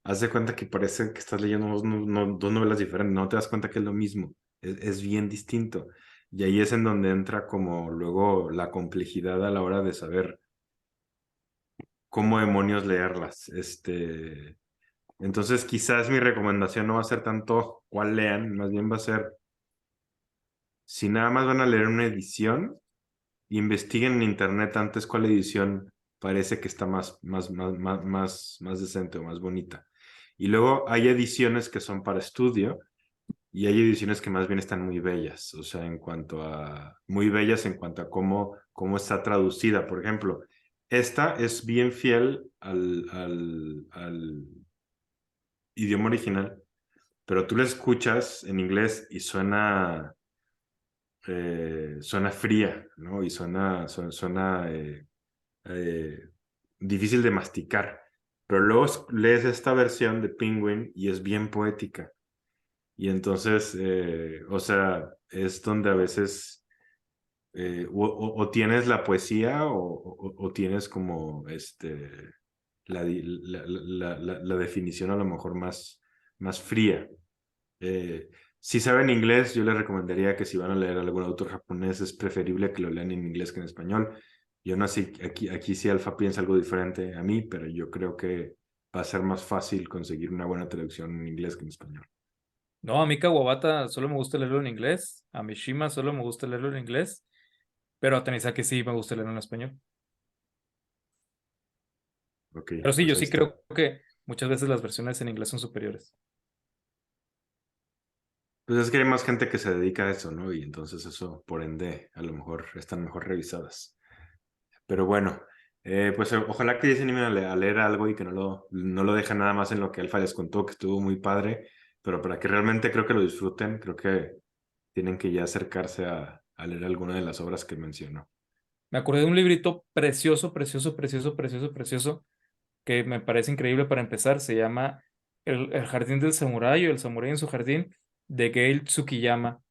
[SPEAKER 2] haz de cuenta que parece que estás leyendo dos novelas diferentes, no te das cuenta que es lo mismo, es bien distinto. Y ahí es en donde entra como luego la complejidad a la hora de saber cómo demonios leerlas. Entonces quizás mi recomendación no va a ser tanto cuál lean, más bien va a ser, si nada más van a leer una edición, investiguen en internet antes cuál edición parece que está más decente o más bonita. Y luego hay ediciones que son para estudio y hay ediciones que más bien están muy bellas, o sea, muy bellas en cuanto a cómo está traducida. Por ejemplo, esta es bien fiel al idioma original, pero tú la escuchas en inglés y suena fría, ¿no? Y suena eh, difícil de masticar. Pero luego lees esta versión de Penguin y es bien poética. Y entonces, o sea, es donde a veces o tienes la poesía o tienes como la definición a lo mejor más fría. Si saben inglés, yo les recomendaría que si van a leer algún autor japonés, es preferible que lo lean en inglés que en español. Yo no sé, aquí sí Alfa piensa algo diferente a mí, pero yo creo que va a ser más fácil conseguir una buena traducción en inglés que en español.
[SPEAKER 3] No, a mí Kawabata solo me gusta leerlo en inglés, a Mishima solo me gusta leerlo en inglés, pero a Tanizaki sí me gusta leerlo en español.
[SPEAKER 2] Ok,
[SPEAKER 3] Pero sí,
[SPEAKER 2] pues
[SPEAKER 3] yo
[SPEAKER 2] ahí
[SPEAKER 3] sí
[SPEAKER 2] está.
[SPEAKER 3] creo que muchas veces las versiones en inglés son superiores.
[SPEAKER 2] Pues es que hay más gente que se dedica a eso, ¿no? Y entonces eso, por ende, a lo mejor están mejor revisadas. Pero bueno, pues ojalá que ya se animen a leer algo y que no lo dejen nada más en lo que Alfa les contó, que estuvo muy padre, pero para que realmente creo que lo disfruten, creo que tienen que ya acercarse a leer alguna de las obras que mencionó.
[SPEAKER 3] Me acordé de un librito precioso, precioso, precioso, precioso, precioso, que me parece increíble para empezar. Se llama El Jardín del Samurái o El Samurái en su Jardín, de Gail Tsukiyama.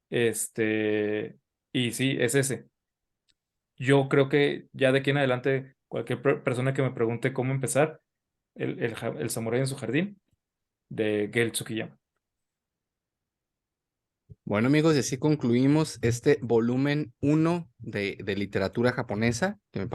[SPEAKER 3] Y sí, es ese. Yo creo que ya de aquí en adelante, cualquier persona que me pregunte cómo empezar, el Samurái en su Jardín, de Gail Tsukiyama.
[SPEAKER 1] Bueno, amigos, y así concluimos este volumen 1 de literatura japonesa, que me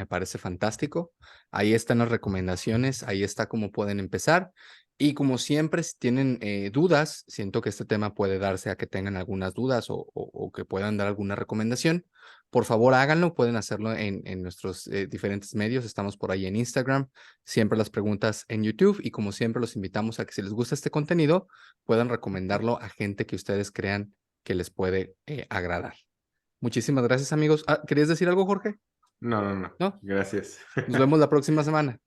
[SPEAKER 1] parece fantástico. Ahí están las recomendaciones, ahí está cómo pueden empezar. Y como siempre, si tienen dudas, siento que este tema puede darse a que tengan algunas dudas o que puedan dar alguna recomendación. Por favor, háganlo, pueden hacerlo en nuestros diferentes medios. Estamos por ahí en Instagram, siempre las preguntas en YouTube y como siempre los invitamos a que si les gusta este contenido, puedan recomendarlo a gente que ustedes crean que les puede agradar. Muchísimas gracias, amigos. ¿Querías decir algo, Jorge?
[SPEAKER 2] No,
[SPEAKER 1] ¿No?
[SPEAKER 2] gracias.
[SPEAKER 1] Nos vemos la próxima semana.